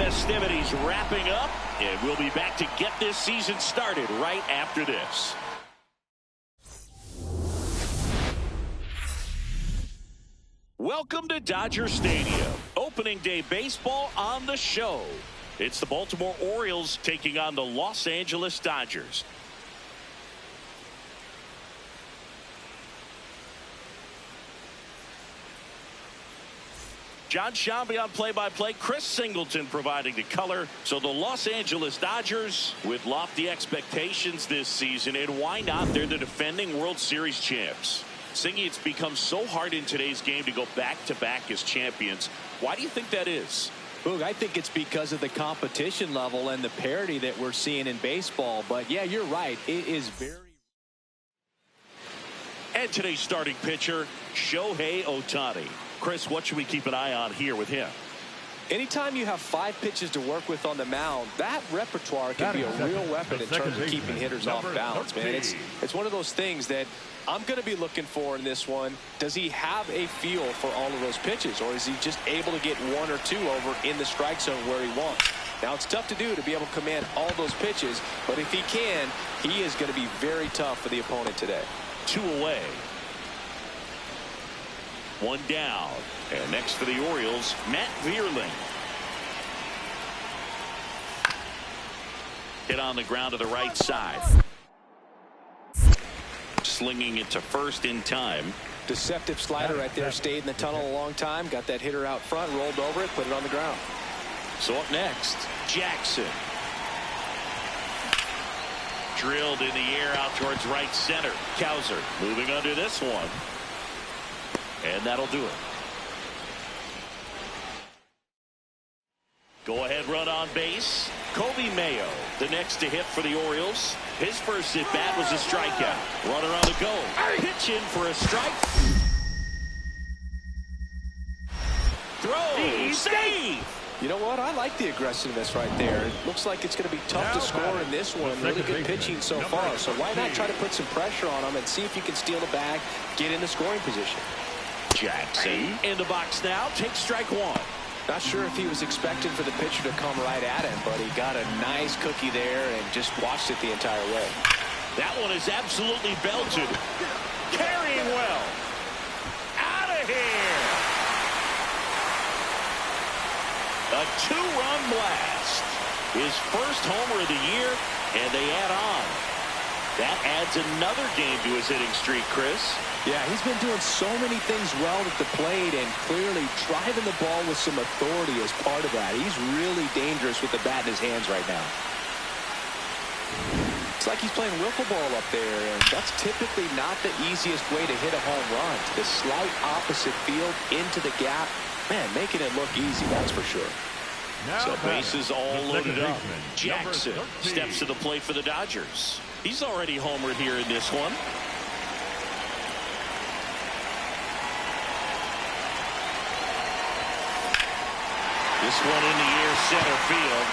festivities wrapping up, and we'll be back to get this season started right after this. Welcome to Dodger Stadium. Opening day baseball on the show. It's the Baltimore Orioles taking on the Los Angeles Dodgers. John Shambi on play-by-play. Chris Singleton providing the color. So the Los Angeles Dodgers with lofty expectations this season. And why not? They're the defending World Series champs. Singy, it's become so hard in today's game to go back-to-back as champions. Why do you think that is? Boog, I think it's because of the competition level and the parity that we're seeing in baseball. But, yeah, you're right. It is very... And today's starting pitcher, Shohei Ohtani. Chris, what should we keep an eye on here with him? Anytime you have 5 pitches to work with on the mound, that repertoire can be a real weapon in terms of keeping hitters off balance, man. It's one of those things that I'm going to be looking for in this one. Does he have a feel for all of those pitches, or is he just able to get 1 or 2 over in the strike zone where he wants? Now, it's tough to do to be able to command all those pitches, but if he can, he is going to be very tough for the opponent today. 2 away. 1 down. And next for the Orioles, Matt Vierling. Hit on the ground to the right side. Slinging it to first in time. Deceptive slider right there. Stayed in the tunnel a long time. Got that hitter out front. Rolled over it. Put it on the ground. So up next, Jackson. Drilled in the air out towards right center. Cowser moving under this one. And that'll do it. Go ahead run on base. Kobe Mayo, the next to hit for the Orioles. His first at bat was a strikeout. Runner on the go. Pitch in for a strike. Throw. Save. You know what? I like the aggressiveness right there. It looks like it's going to be tough to score in this one. Really good pitching so far. So why not try to put some pressure on him and see if you can steal the bag, get in the scoring position. Jackson in the box now. Takes strike 1. Not sure if he was expecting for the pitcher to come right at him, but he got a nice cookie there and just watched it the entire way. That one is absolutely belted. Carrying well. Out of here. A 2-run blast. His first homer of the year, and they add on. That adds another game to his hitting streak, Chris. Yeah, he's been doing so many things well at the plate and clearly driving the ball with some authority as part of that. He's really dangerous with the bat in his hands right now. It's like he's playing wiffle ball up there, and that's typically not the easiest way to hit a home run. The slight opposite field into the gap. Man, making it look easy, that's for sure. So bases all loaded up. Jackson steps to the plate for the Dodgers. He's already homered here in this one. This one in the air, center field.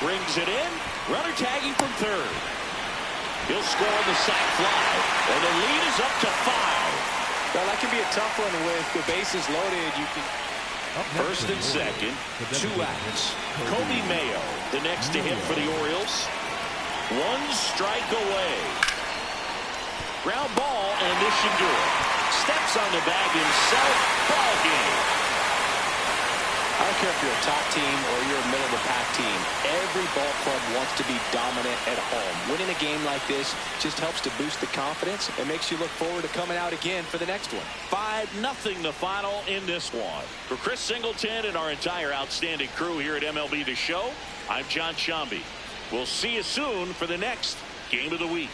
Brings it in. Runner tagging from third. He'll score on the sac fly. And the lead is up to 5. Well, that can be a tough one with the bases loaded. You can... First and second, 2 outs. Kobe Mayo, the next to hit for the Orioles. 1 strike away. Ground ball, and this should do it. Steps on the bag himself. Ball game. I don't care if you're a top team or you're a middle-of-the-pack team. Every ball club wants to be dominant at home. Winning a game like this just helps to boost the confidence and makes you look forward to coming out again for the next one. 5-0 the final in this one. For Chris Singleton and our entire outstanding crew here at MLB The Show, I'm John Shambi. We'll see you soon for the next Game of the Week.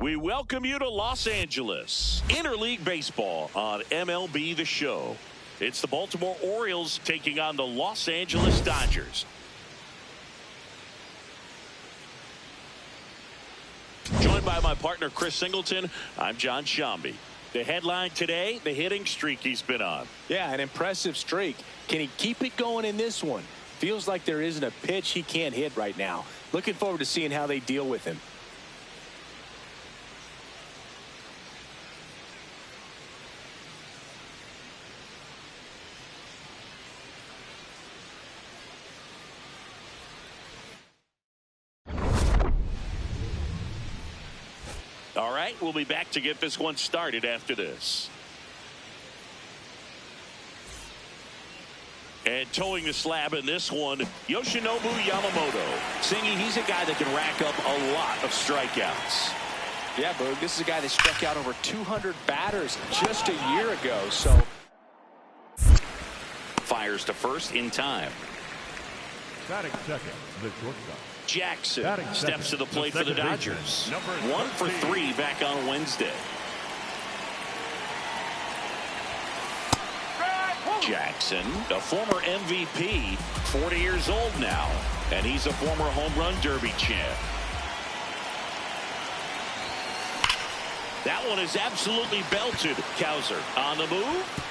We welcome you to Los Angeles. Interleague Baseball on MLB The Show. It's the Baltimore Orioles taking on the Los Angeles Dodgers. Joined by my partner, Chris Singleton, I'm John Shambi. The headline today, the hitting streak he's been on. Yeah, an impressive streak. Can he keep it going in this one? Feels like there isn't a pitch he can't hit right now. Looking forward to seeing how they deal with him. All right, we'll be back to get this one started after this. And towing the slab in this one, Yoshinobu Yamamoto. Singy, he's a guy that can rack up a lot of strikeouts. Yeah, Boog, this is a guy that struck out over 200 batters just a year ago. So fires to first in time. Batting second, the shortstop. Jackson steps to the plate for the Dodgers. 1 for 3 back on Wednesday. Jackson, a former MVP, 40 years old now, and he's a former home run derby champ. That one is absolutely belted. Cowser on the move.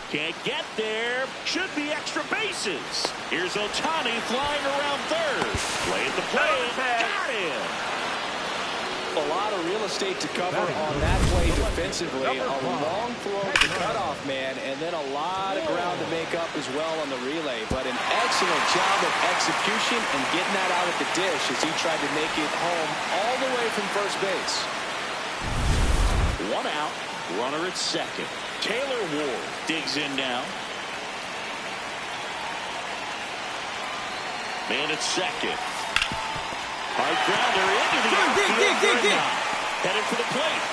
Can't get there. Should be extra bases. Here's Ohtani flying around third. Played the play. Got him. A lot of real estate to cover on that play defensively. A long throw to the cutoff man, and then a lot of ground to make up as well on the relay. But an excellent job of execution and getting that out at the dish as he tried to make it home all the way from first base. 1 out, runner at second. Taylor Ward digs in now. Man at second. Hard grounder into the outfield. Headed for the plate.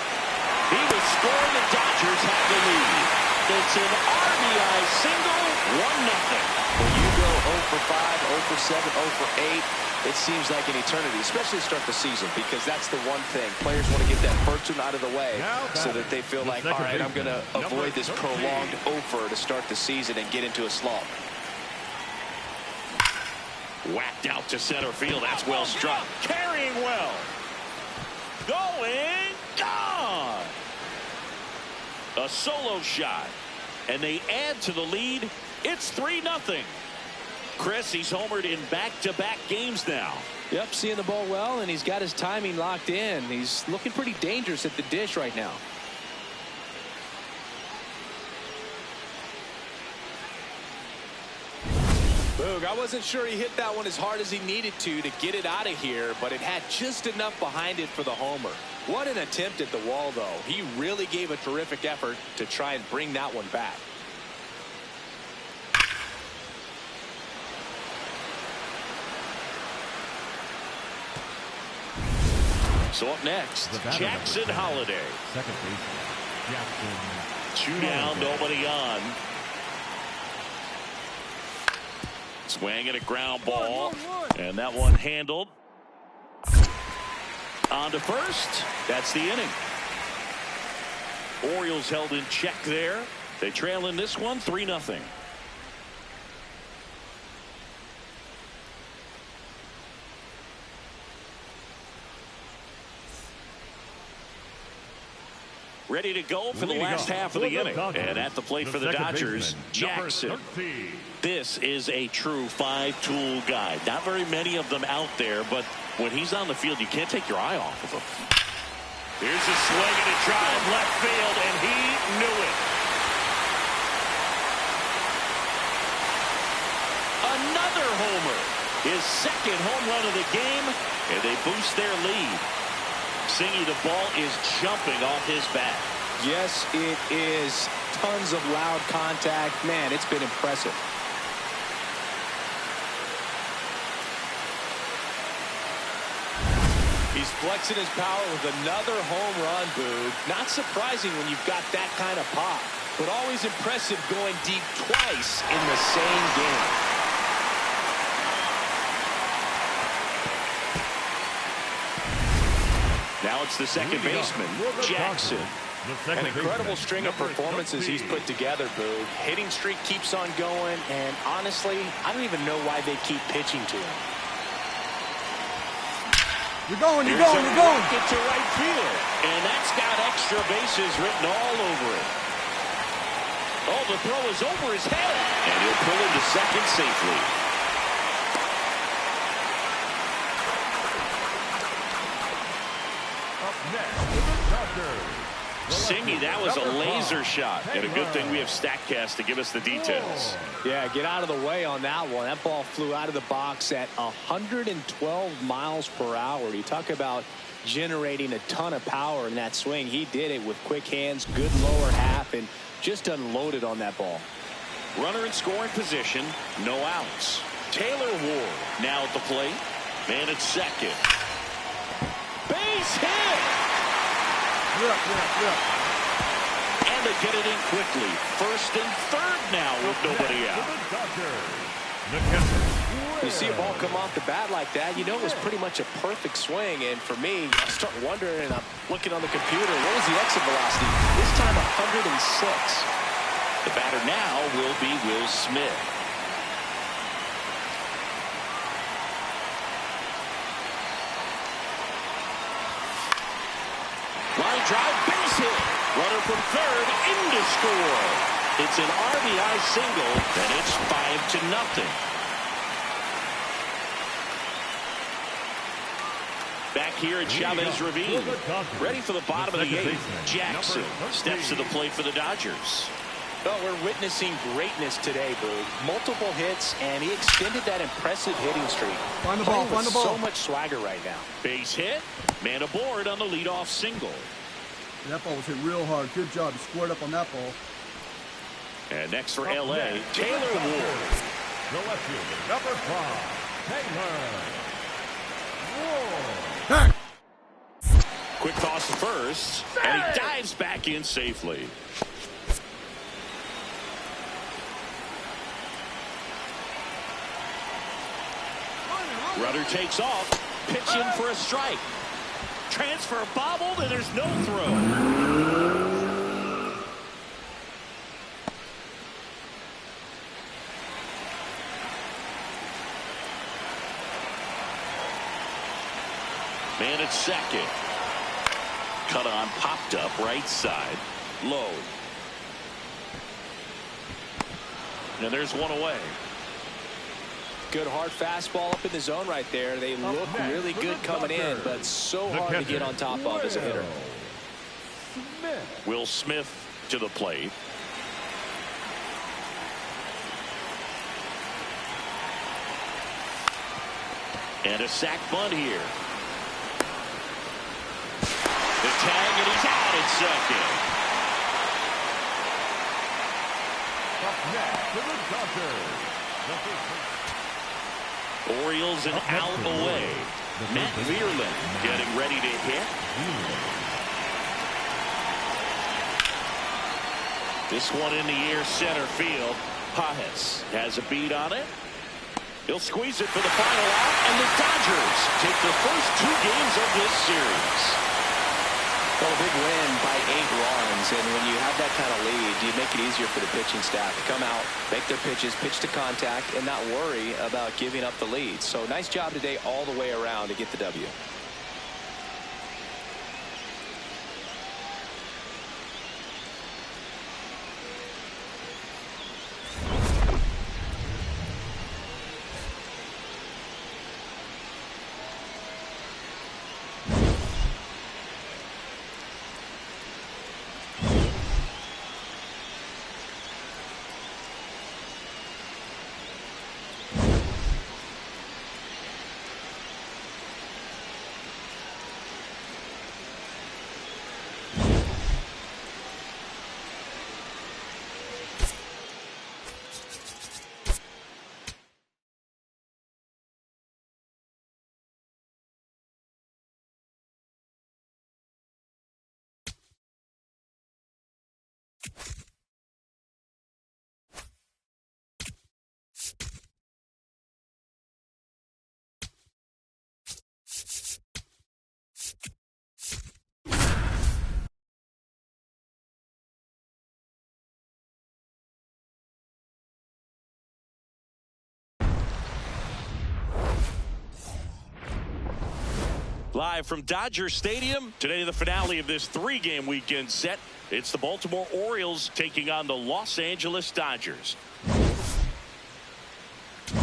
He will score. The Dodgers have the lead. It's an RBI single, 1-0. When you go 0 for 5, 0 for 7, 0 for 8, it seems like an eternity, especially to start the season, because that's the one thing. Players want to get that first one out of the way so that they feel like, all right, I'm going to avoid this prolonged over to start the season and get into a slump. Whacked out to center field. That's well struck. Carrying well. Going. Gone. A solo shot. And they add to the lead. It's 3-0. Chris, he's homered in back-to-back games now. Yep, seeing the ball well, and he's got his timing locked in. He's looking pretty dangerous at the dish right now. Boog, I wasn't sure he hit that one as hard as he needed to get it out of here, but it had just enough behind it for the homer. What an attempt at the wall, though. He really gave a terrific effort to try and bring that one back. So up next, Jackson Holliday. Second base, Jackson. 2 down, nobody on. Swinging a ground ball, and that one handled. On to first. That's the inning. Orioles held in check there. They trail in this one 3-0. Ready to go for the last half of the inning. And at the plate for the Dodgers, Jackson. This is a true 5-tool guy. Not very many of them out there, but when he's on the field, you can't take your eye off of him. Here's a swing and a drive left field, and he knew it. Another homer. His second home run of the game, and they boost their lead. Singy, the ball is jumping off his bat. Yes, it is. Tons of loud contact. Man, it's been impressive. He's flexing his power with another home run, Boog. Not surprising when you've got that kind of pop, but always impressive going deep twice in the same game. Now it's That's the second baseman, Jackson. An incredible string of performances he's put together, Boog. Hitting streak keeps on going, and honestly, I don't even know why they keep pitching to him. You're going. Get to right field. And that's got extra bases written all over it. Oh, the throw is over his head. And he'll pull into second safely. Up next, the Dodgers. Singy, that was a laser shot. And a good thing we have StatCast to give us the details. Yeah, get out of the way on that one. That ball flew out of the box at 112 miles per hour. You talk about generating a ton of power in that swing. He did it with quick hands, good lower half, and just unloaded on that ball. Runner in scoring position, no outs. Taylor Ward now at the plate. Man at second. Base hit! And they get it in quickly. First and third now with nobody out. You see a ball come off the bat like that, you know it was pretty much a perfect swing. And for me, I start wondering, and I'm looking on the computer, what was the exit velocity? This time 106. The batter now will be Will Smith. Line drive, base hit. Runner from third in to score. It's an RBI single, and it's 5-0. Back here at Chavez Ravine. Ready for the bottom of the eighth. Jackson steps to the plate for the Dodgers. Well, we're witnessing greatness today, Boog. Multiple hits, and he extended that impressive hitting streak. Find the ball. So much swagger right now. Base hit. Man aboard on the leadoff single. That ball was hit real hard. Good job. He squared up on that ball. And next for L.A., Taylor Ward. The left fielder, number 5, Taylor Ward. Quick toss to first, and he dives back in safely. Runner takes off. Pitch in for a strike. Transfer bobbled, and there's no throw. Man at second. Cut on, popped up right side. Low. And there's one away. Good hard fastball up in the zone right there. They look really good coming in, but so hard to get on top of as a hitter. Will Smith to the plate. And a sac bunt here. The tag, and he's out at second. Up next to the Dodgers. Orioles an out away. Matt Vierling getting ready to hit. This one in the air, center field. Pages has a beat on it. He'll squeeze it for the final out, and the Dodgers take the first 2 games of this series. Well, a big win by 8 runs, and when you have that kind of lead, you make it easier for the pitching staff to come out, make their pitches, pitch to contact, and not worry about giving up the lead. So nice job today all the way around to get the W. Live from Dodger Stadium, today the finale of this 3-game weekend set. It's the Baltimore Orioles taking on the Los Angeles Dodgers.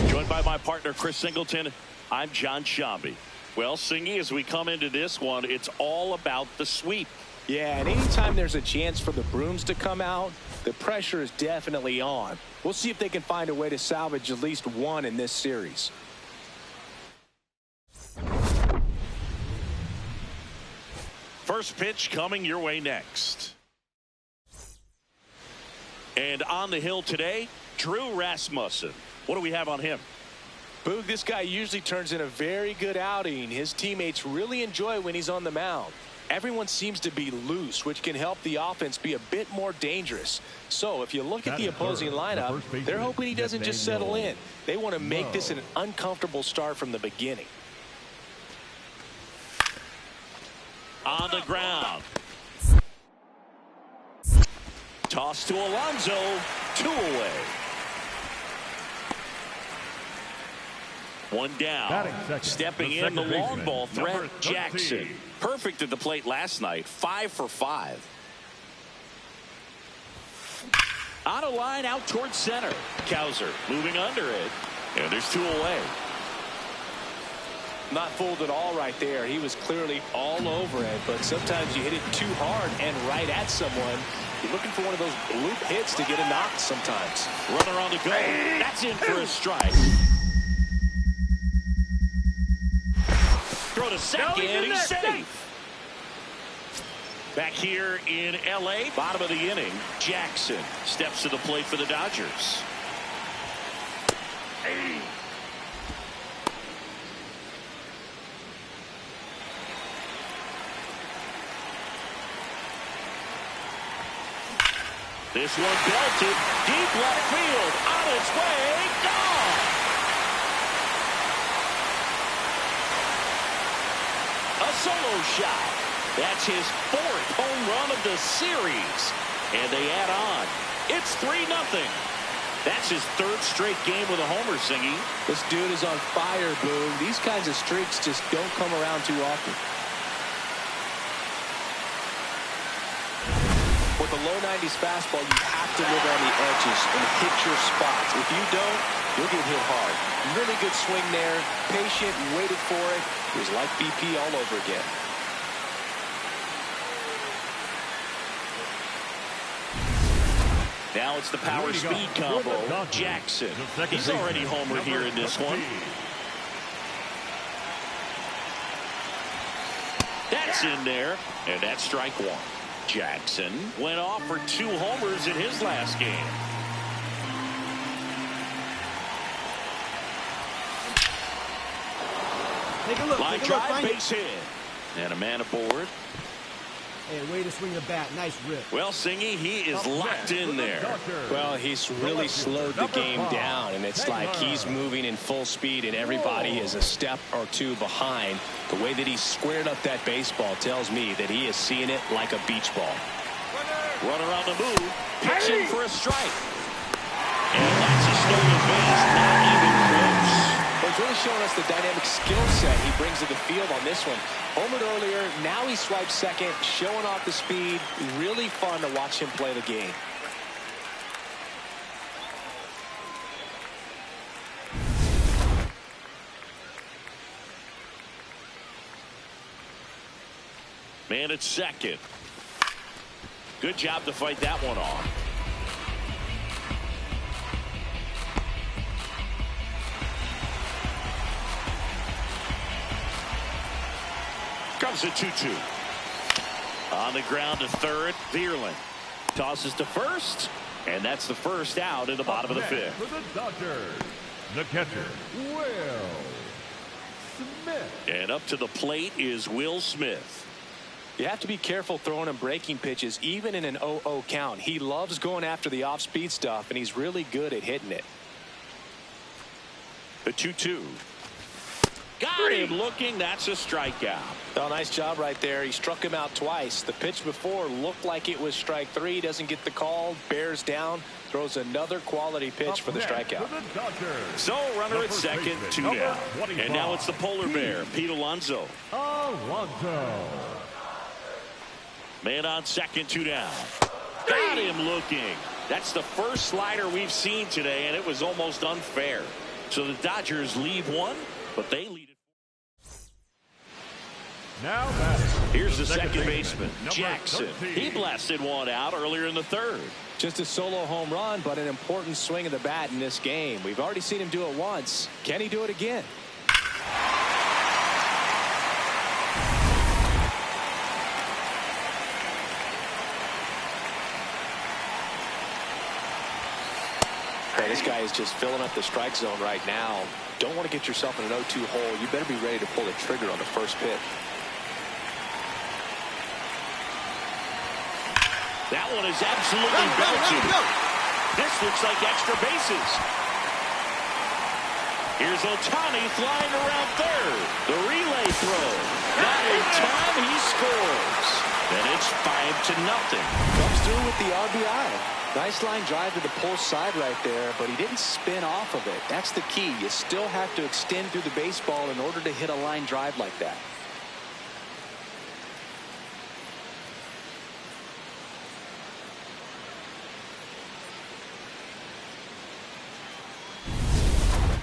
Joined by my partner, Chris Singleton, I'm John Shambi. Well, Singy, as we come into this one, it's all about the sweep. Yeah, and anytime there's a chance for the brooms to come out, the pressure is definitely on. We'll see if they can find a way to salvage at least one in this series. First pitch coming your way next. And on the hill today, Drew Rasmussen. What do we have on him? Boog, this guy usually turns in a very good outing. His teammates really enjoy when he's on the mound. Everyone seems to be loose, which can help the offense be a bit more dangerous. So if you look at the opposing lineup, they're hoping he doesn't just settle in. They want to make this an uncomfortable start from the beginning. On the ground. Toss to Alonso. 2 away. 1 down. Stepping in the long ball threat, Jackson. Perfect at the plate last night. 5 for 5. On a line out towards center. Cowser moving under it. And there's 2 away. Not fooled at all right there. He was clearly all over it, but sometimes you hit it too hard and right at someone. You're looking for one of those bloop hits to get a knock sometimes. Runner on the go. That's in for a strike. Throw to second, he's safe. Back here in L.A., bottom of the inning, Jackson steps to the plate for the Dodgers. This one belted deep left field, on its way, gone. A solo shot. That's his 4th home run of the series. And they add on. It's 3-0. That's his 3rd straight game with a homer, Singy. This dude is on fire, Boog. These kinds of streaks just don't come around too often. With a low 90s fastball, you have to live on the edges and hit your spots. If you don't, you'll get hit hard. Really good swing there. Patient, waited for it. It was like BP all over again. Now it's the power speed combo. Jackson. He's already homered here in this one. That's in there, and that's strike 1. Jackson went off for 2 homers in his last game. Take a look. Line drive, base hit. And a man aboard. Hey, way to swing the bat. Nice rip. Well, Singy, he is locked in there. Well, he's really slowed the game down, and it's like he's moving in full speed, and everybody is a step or 2 behind. The way that he squared up that baseball tells me that he is seeing it like a beach ball. Runner on the move, pitching for a strike. And that's a stolen base, not even close. Well, he's really showing us the dynamic skill set he brings to the field on this one. Homered earlier, now he swipes second, showing off the speed. Really fun to watch him play the game. Man at second. Good job to fight that one off. Comes a 2-2. On the ground to third, Vierling tosses to first, and that's the first out in the bottom of the 5th. For the Dodgers, the catcher, Will Smith. And up to the plate is Will Smith. You have to be careful throwing him breaking pitches, even in an 0-0 count. He loves going after the off-speed stuff, and he's really good at hitting it. The 2-2. Got him looking. That's a strikeout. Oh, nice job right there. He struck him out twice. The pitch before looked like it was strike 3. Doesn't get the call. Bears down. Throws another quality pitch for the strikeout. So runner at second, 2 down. And now it's the polar bear, Pete Alonso. Man on second, 2 down. Got him looking. That's the first slider we've seen today, and it was almost unfair. So the Dodgers lead 1, but they lead it. Now here's the second baseman, Jackson. 13. He blasted one out earlier in the 3rd. Just a solo home run, but an important swing of the bat in this game. We've already seen him do it once. Can he do it again? Hey, this guy is just filling up the strike zone right now. Don't want to get yourself in an 0-2 hole. You better be ready to pull the trigger on the first pitch. That one is absolutely belted. This looks like extra bases. Here's Ohtani flying around third. The relay throw. Not in time, he scores. And it's 5-0. Comes through with the RBI. Nice line drive to the pull side right there, but he didn't spin off of it. That's the key. You still have to extend through the baseball in order to hit a line drive like that.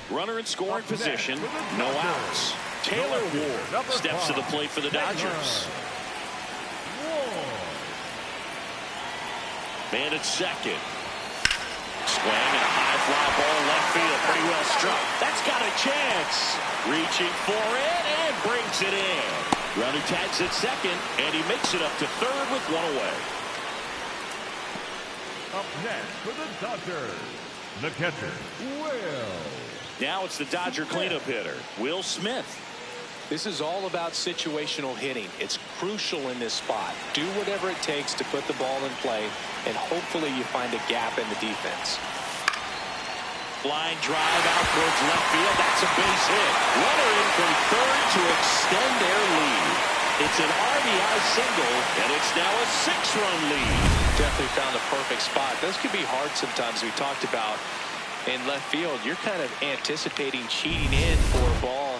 Runner in scoring position, no outs. Taylor Ward steps to the plate for the Dodgers. Man at second. Swing and a high fly ball left field. Pretty well struck. That's got a chance. Reaching for it and brings it in. Runner tags at second, and he makes it up to third with 1 away. Up next for the Dodgers, the catcher, Will. Now it's the Dodger cleanup hitter, Will Smith. This is all about situational hitting. It's crucial in this spot. Do whatever it takes to put the ball in play, and hopefully you find a gap in the defense. Line drive out towards left field. That's a base hit. Runner in from third to extend their lead. It's an RBI single, and it's now a 6-run lead. Definitely found a perfect spot. Those could be hard sometimes. We talked about in left field, you're kind of anticipating cheating in for a ball.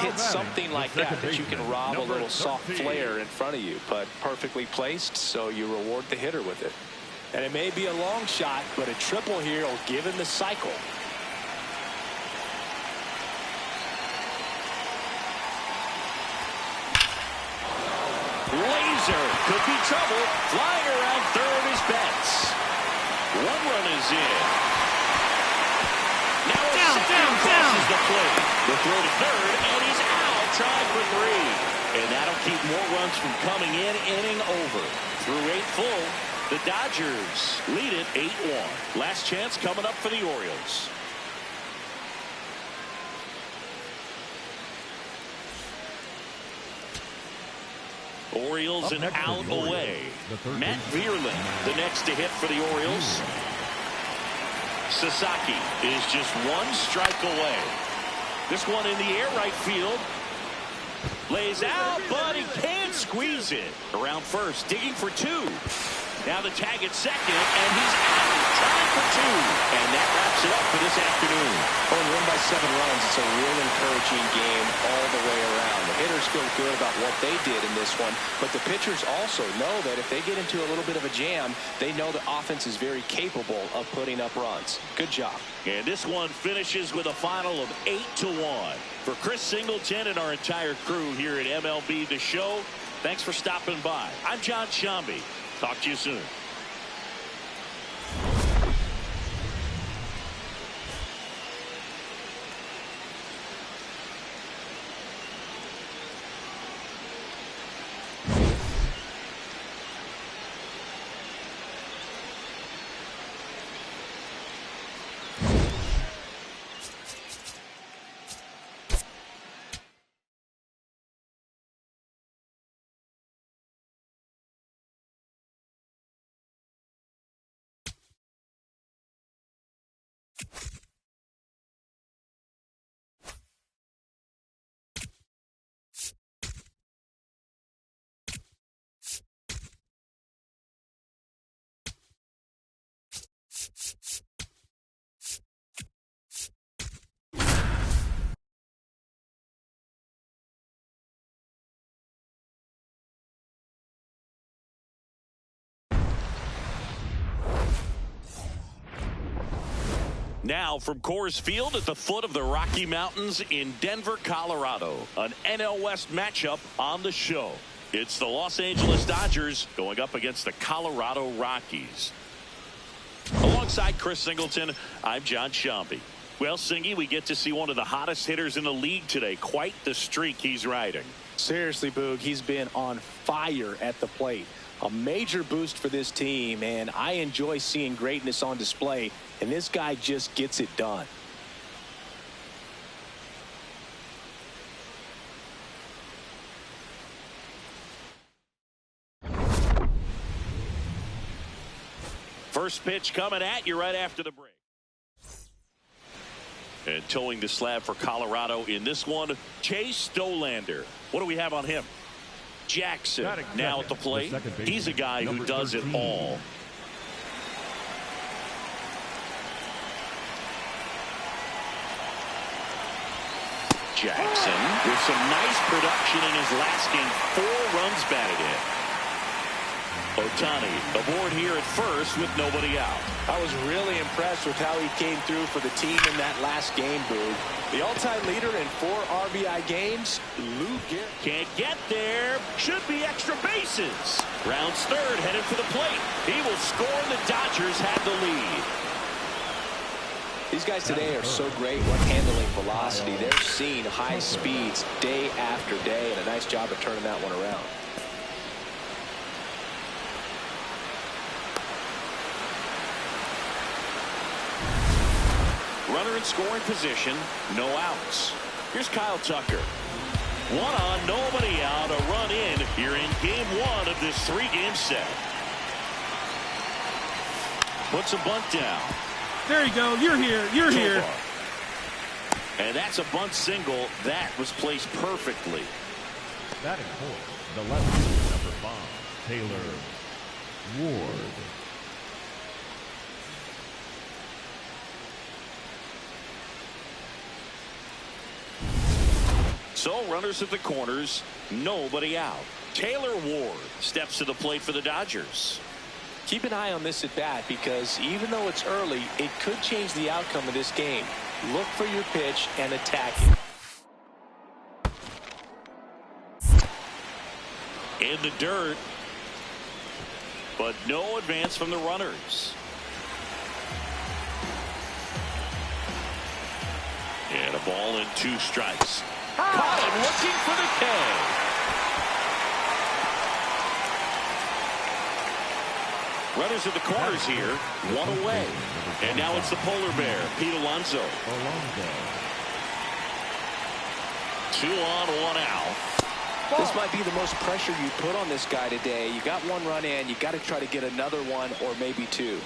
Hit something like that you can rob a little soft flare in front of you, but perfectly placed, so you reward the hitter with it. And it may be a long shot, but a triple here will give him the cycle. Laser could be trouble. Flying around third is Betts. 1 run is in. Now down. Crosses the plate. The throw to third, and he's out, trying for 3. And that'll keep more runs from coming in, inning over. Through 8 full, the Dodgers lead it 8-1. Last chance coming up for the Orioles. Orioles an out away. Matt Vierling, the next to hit for the Orioles. Sasaki is just 1 strike away. This one in the air, right field. Lays out, but he can't squeeze it. Around first, digging for 2. Now the tag at second, and he's out, trying for 2. And that wraps it up for this afternoon. Oh, and win by 7 runs. It's a real encouraging game all the way around. The hitters feel good about what they did in this one, but the pitchers also know that if they get into a little bit of a jam, they know the offense is very capable of putting up runs. Good job. And this one finishes with a final of 8-1. For Chris Singleton and our entire crew here at MLB The Show, thanks for stopping by. I'm John Shambi. Talk to you soon. Now from Coors Field at the foot of the Rocky Mountains in Denver, Colorado, an NL West matchup on the show. It's the Los Angeles Dodgers going up against the Colorado Rockies. Alongside Chris Singleton, I'm John Shambi. Well, Singy, we get to see one of the hottest hitters in the league today. Quite the streak he's riding. Seriously, Boog, he's been on fire at the plate. A major boost for this team, and I enjoy seeing greatness on display, and this guy just gets it done. First pitch coming at you right after the break. And towing the slab for Colorado in this one, Chase Dollander. What do we have on him? Jackson now at the plate. He's a guy who does it all. Jackson with some nice production in his last game. 4 runs batted in. Ohtani aboard here at first with nobody out. I was really impressed with how he came through for the team in that last game, Boog. The all-time leader in 4 RBI games, Lou Gehrig. Can't get there. Should be extra bases. Rounds third, headed for the plate. He will score, and the Dodgers have the lead. These guys today are so great when handling velocity. They're seeing high speeds day after day, and a nice job of turning that one around. Runner in scoring position, no outs. Here's Kyle Tucker. 1 on, nobody out, a run in. You're in game 1 of this 3-game set. Puts a bunt down. There you go. You're here. You're here. And that's a bunt single. That was placed perfectly. Batting fourth, the lefty, number 5, Taylor Ward. So runners at the corners, nobody out. Taylor Ward steps to the plate for the Dodgers. Keep an eye on this at bat, because even though it's early, it could change the outcome of this game. Look for your pitch and attack it. In the dirt, but no advance from the runners. And a ball and 2 strikes. Caught him looking for the K. Runners at the corners here, 1 away. And now it's the polar bear, Pete Alonso. 2 on, 1 out. This might be the most pressure you put on this guy today. You got 1 run in, you got to try to get another 1 or maybe 2.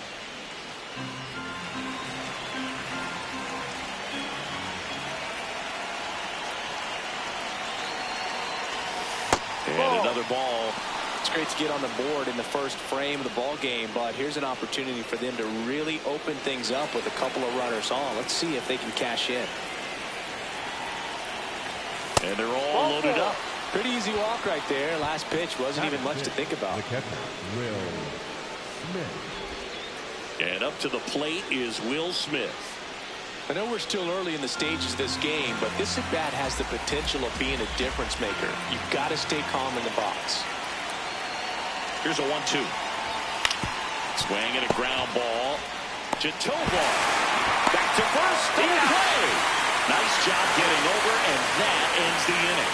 And another ball. It's great to get on the board in the first frame of the ball game, but here's an opportunity for them to really open things up with a couple of runners on. Let's see if they can cash in. And they're all loaded up. Pretty easy walk right there. Last pitch wasn't even much to think about. The catcher, Will Smith. And up to the plate is Will Smith. I know we're still early in the stages of this game, but this at-bat has the potential of being a difference maker. You've got to stay calm in the box. Here's a 1-2. Swing and a ground ball to Tovar. Back to first. Okay. Nice job getting over, and that ends the inning.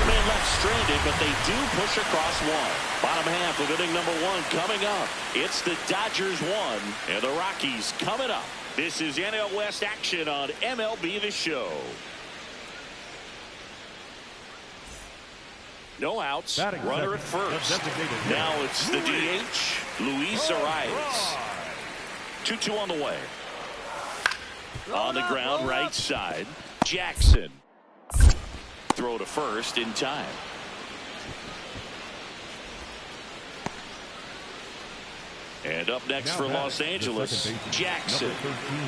2 men left stranded, but they do push across 1. Bottom half of inning number 1 coming up. It's the Dodgers 1 and the Rockies coming up. This is NL West action on MLB The Show. No outs. Runner at first. Now it's the DH, Luis Arias. 2-2 on the way. On the ground, right side. Jackson. Throw to first in time. And up next for Los Angeles, Jackson.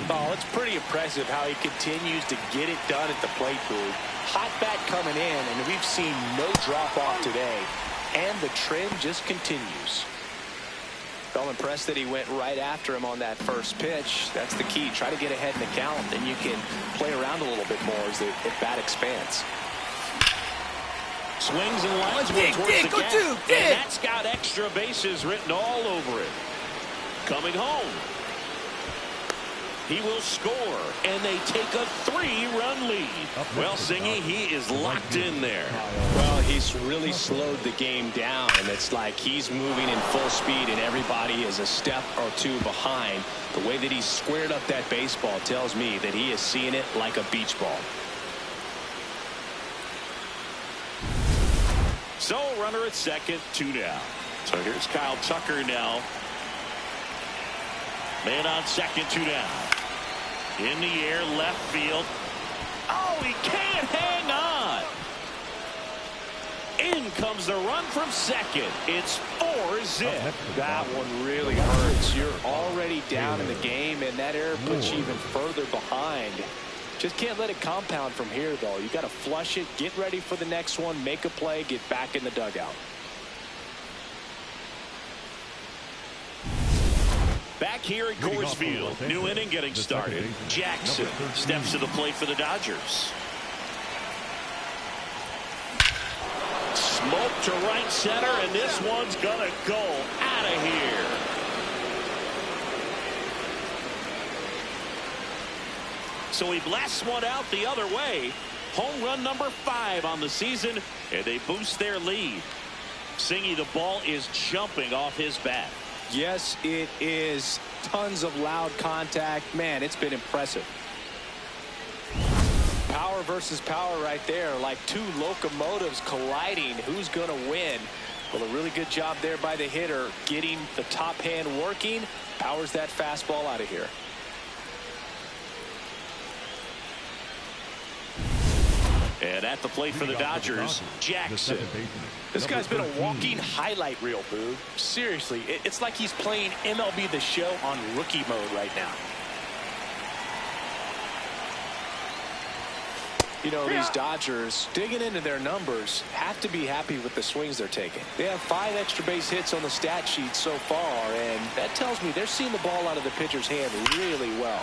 Oh, it's pretty impressive how he continues to get it done at the plate, Boog. Hot bat coming in, and we've seen no drop off today. And the trend just continues. Well, impressed that he went right after him on that first pitch. That's the key. Try to get ahead in the count, then you can play around a little bit more as the bat expands. Swings and lines one towards the gap. And that's got extra bases written all over it. Coming home. He will score, and they take a 3-run lead. Well, Singy, he is locked in there. Well, he's really slowed the game down, and it's like he's moving in full speed, and everybody is a step or two behind. The way that he squared up that baseball tells me that he is seeing it like a beach ball. So, runner at second, 2 down. So here's Kyle Tucker now. Man on second, 2 down. In the air, left field. Oh, he can't hang on. In comes the run from second. It's 4-zip. That one really hurts. You're already down in the game, and that error puts you even further behind. Just can't let it compound from here, though. You got to flush it, get ready for the next one, make a play, get back in the dugout. Back here at Coors Field, new inning getting started. Jackson steps to the plate for the Dodgers. Smoke to right center, and this one's gonna go out of here. So he blasts one out the other way. Home run number 5 on the season, and they boost their lead. Singy, the ball is jumping off his bat. Yes, it is. Tons of loud contact. Man, it's been impressive. Power versus power right there, like two locomotives colliding. Who's going to win? Well, a really good job there by the hitter, getting the top hand working. Powers that fastball out of here. And at the plate for the Dodgers, Jackson. This guy's been a walking highlight reel, Boog. Seriously, it's like he's playing MLB The Show on rookie mode right now. You know, these Dodgers, digging into their numbers, have to be happy with the swings they're taking. They have 5 extra base hits on the stat sheet so far, and that tells me they're seeing the ball out of the pitcher's hand really well.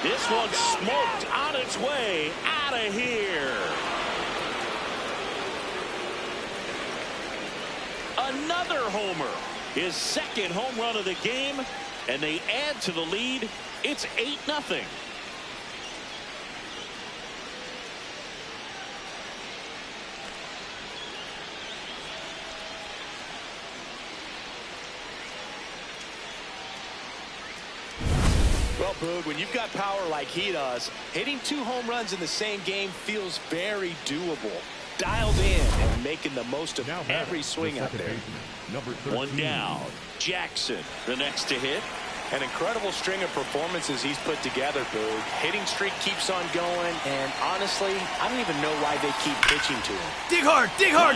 This one smoked on its way out of here. Another homer. His second home run of the game, and they add to the lead. It's 8-0. Well, Boog, when you've got power like he does, hitting 2 home runs in the same game feels very doable. Dialed in and making the most of every swing out there. One down. Jackson, the next to hit. An incredible string of performances he's put together, Boog. Hitting streak keeps on going, and honestly, I don't even know why they keep pitching to him. Dig hard,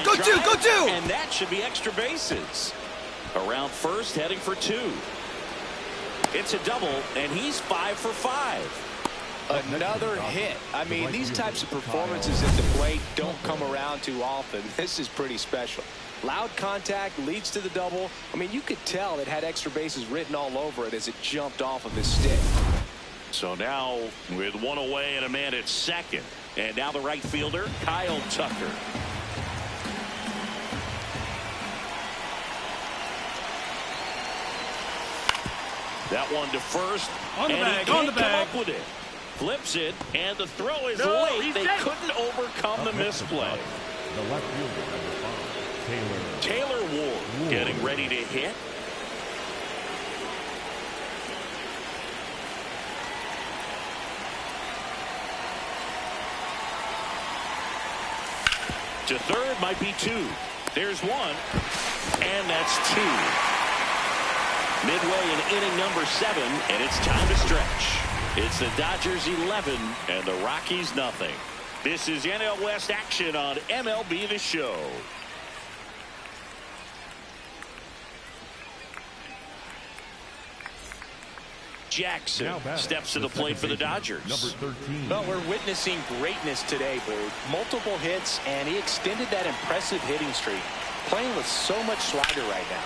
go two, go two! And that should be extra bases. Around first, heading for 2. It's a double, and he's 5 for 5. Another hit. I mean, these types of performances at the plate don't come around too often. This is pretty special. Loud contact leads to the double. I mean, you could tell it had extra bases written all over it as it jumped off of his stick. So now with 1 away and a man at second. And now the right fielder, Kyle Tucker. That one to first. On the and bag, he can't on the bag. come up with it. Flips it, and the throw is late. They couldn't overcome the misplay. The left fielder, number 5, Taylor Ward getting ready to hit. To third might be 2. There's 1, and that's 2. Midway in inning number 7, and it's time to stretch. It's the Dodgers 11 and the Rockies nothing. This is NL West action on MLB The Show. Jackson steps to the plate for the Dodgers. Number 13. Well, we're witnessing greatness today, Boog. Multiple hits, and he extended that impressive hitting streak. Playing with so much swagger right now.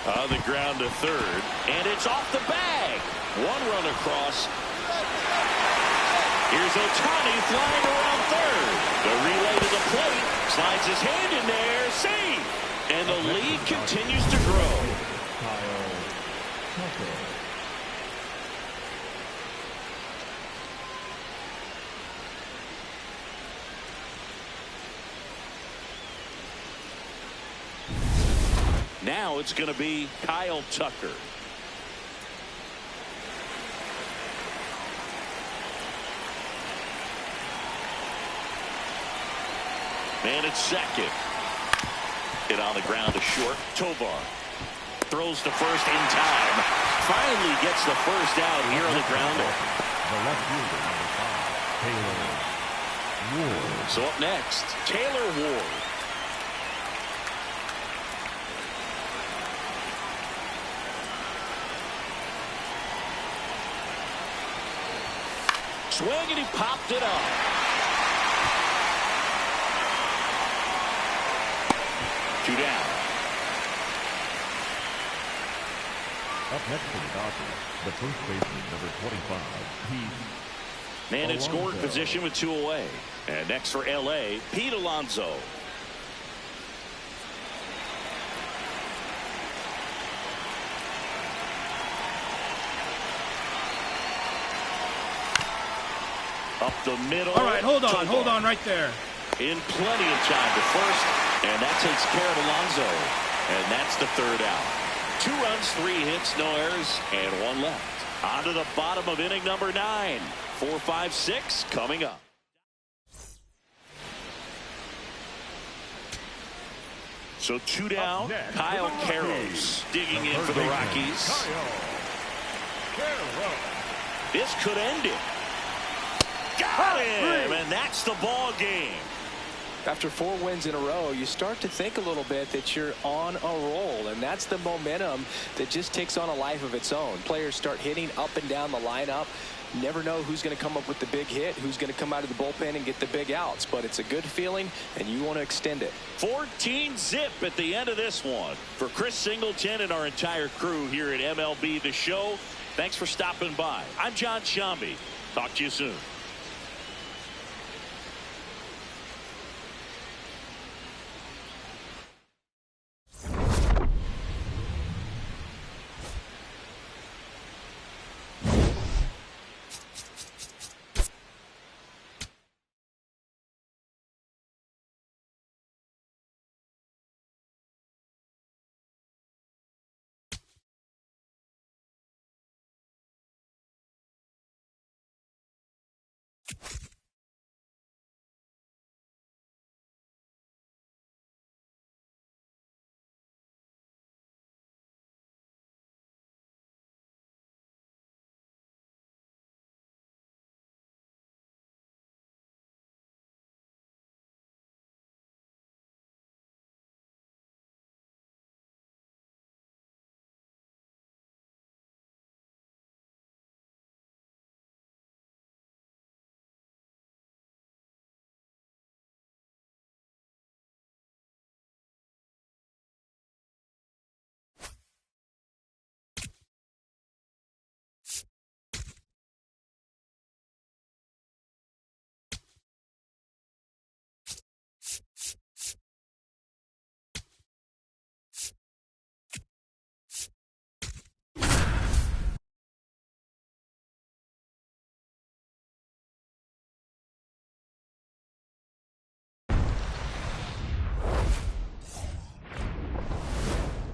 On the ground to third, and it's off the bag. One run across. Here's Ohtani flying around third. The relay to the plate. Slides his hand in there. Save. And the lead continues to grow. Now it's going to be Kyle Tucker. And it's second. Hit on the ground to short. Tovar throws to first in time. Finally gets the first out here on the grounder. The left fielder, number 5, Taylor Ward. So up next, Taylor Ward. Swing, and he popped it up. Two down. Up next for the Dodgers, the first baseman, number 25, Pete Man in scoring Alonso. position with 2 away. And next for L.A., Pete Alonso. Up the middle. All right, hold on right there. In plenty of time to first, and that takes care of Alonso. And that's the third out. 2 runs, 3 hits, no errors, and 1 left. On to the bottom of inning number 9. 4, 5, 6 coming up. So 2 down, next, Kyle for the Karros Rockies. digging The in third for the baseman, Rockies. Kyle Karros. This could end it. Got him, and that's the ball game. After 4 wins in a row, you start to think a little bit that you're on a roll, and that's the momentum that just takes on a life of its own. Players start hitting up and down the lineup. Never know who's going to come up with the big hit, who's going to come out of the bullpen and get the big outs, but it's a good feeling, and you want to extend it. 14-zip at the end of this one. For Chris Singleton and our entire crew here at MLB The Show, thanks for stopping by. I'm John Sciambi. Talk to you soon.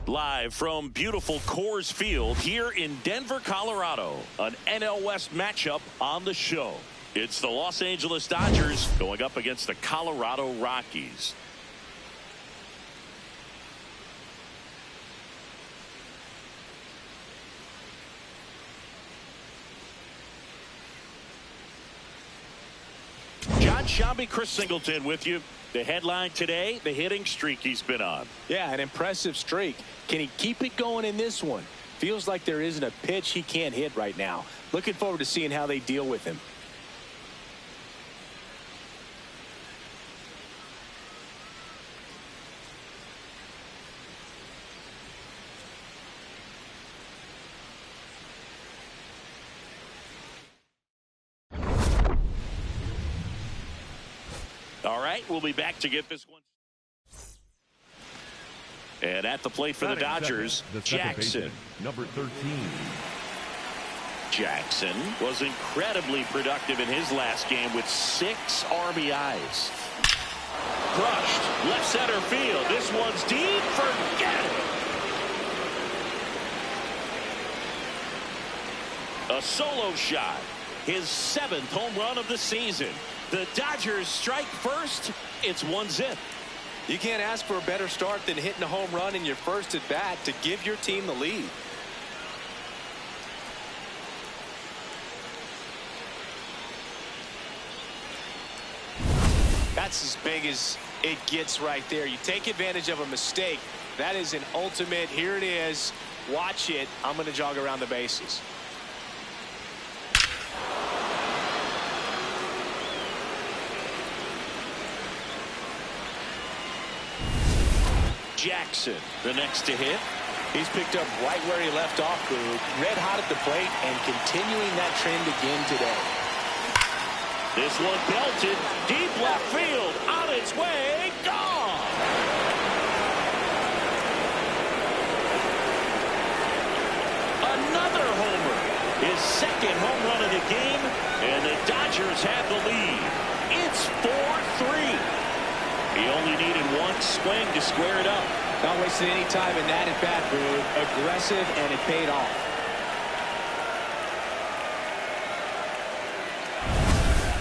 Live from beautiful Coors Field here in Denver, Colorado. An NL West matchup on the show. It's the Los Angeles Dodgers going up against the Colorado Rockies. John Sciambi, Chris Singleton with you. The headline today, the hitting streak he's been on. Yeah, an impressive streak. Can he keep it going in this one? Feels like there isn't a pitch he can't hit right now. Looking forward to seeing how they deal with him. All right, we'll be back to get this one. And at the plate for the Dodgers, Jackson. Number 13. Jackson was incredibly productive in his last game with 6 RBIs. Crushed, left center field. This one's deep. Forget it. A solo shot. His 7th home run of the season. The Dodgers strike first. It's 1-0. You can't ask for a better start than hitting a home run in your first at bat to give your team the lead. That's as big as it gets right there. You take advantage of a mistake. That is an ultimate. Here it is. Watch it. I'm going to jog around the bases. Jackson, the next to hit. He's picked up right where he left off, Boog. Red hot at the plate and continuing that trend again today. This one belted deep left field. On its way. Gone. Another homer. His 2nd home run of the game. And the Dodgers have the lead. It's 4-3. He only needed one swing to square it up. Not wasting any time in that at bat, Boog. Aggressive, and it paid off.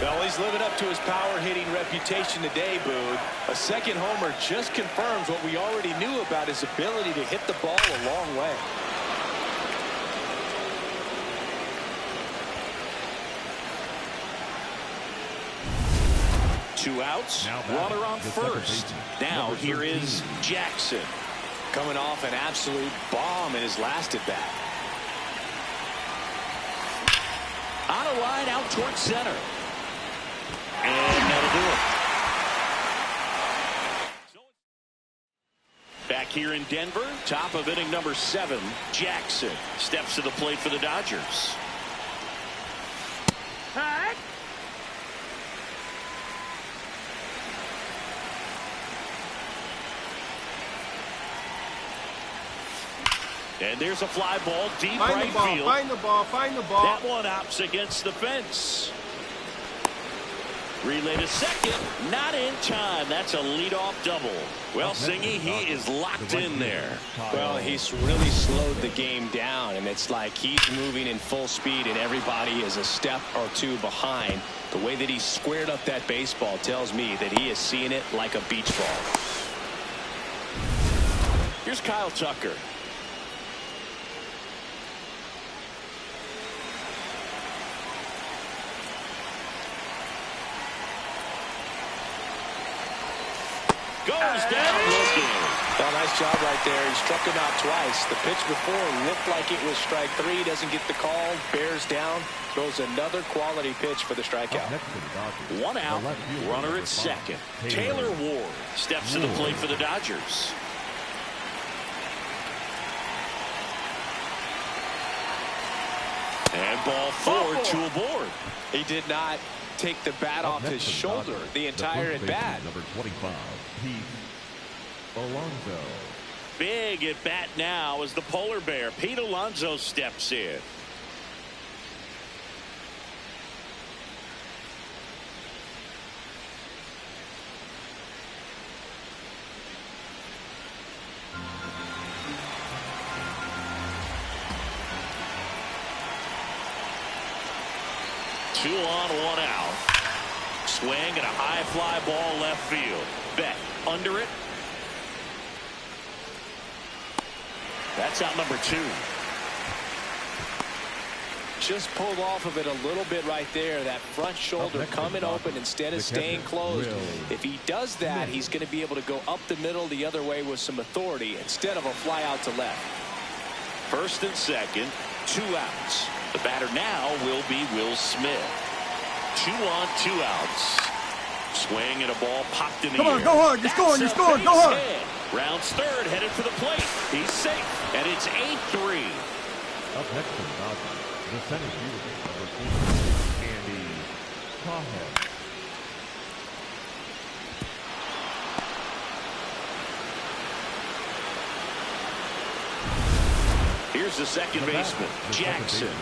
Well, he's living up to his power hitting reputation today, Boog. A 2nd homer just confirms what we already knew about his ability to hit the ball a long way. Two outs, runner on first. Now here is Jackson. Coming off an absolute bomb in his last at bat. On a line out towards center. And that'll do it. Back here in Denver, top of inning number 7, Jackson steps to the plate for the Dodgers. And there's a fly ball deep right field. Find the ball. That one opts against the fence. Relay to second, not in time. That's a leadoff double. Well, Singy, he is locked in there. Well, he's really slowed the game down, and it's like he's moving in full speed, and everybody is a step or 2 behind. The way that he squared up that baseball tells me that he is seeing it like a beach ball. Here's Kyle Tucker. Goes down looking. Well, nice job right there. He struck him out twice. The pitch before looked like it was strike 3. Doesn't get the call. Bears down. Throws another quality pitch for the strikeout. 1 out. Runner at second. Taylor Ward steps to the plate for the Dodgers. And ball 4, 2 aboard. He did not take the bat off his shoulder the entire at bat. Number 25, Pete Alonso. Big at bat now as the polar bear Pete Alonso steps in. Two on, 1 out. Swing and a high fly ball left field. Beck under it. That's out number 2. Just pulled off of it a little bit right there. That front shoulder coming open instead of staying closed. If he does that, he's going to be able to go up the middle the other way with some authority instead of a fly out to left. First and second, 2 outs. The batter now will be Will Smith. 2 on, 2 outs. Swing and a ball popped in the air. Come on, go hard. You're scoring. You're scoring. Go hard. Rounds third, headed for the plate. He's safe, and it's 8-3. Up next to the Dodgers, the center fielder, number 4, Andy Cajo. Here's the second baseman, Jackson.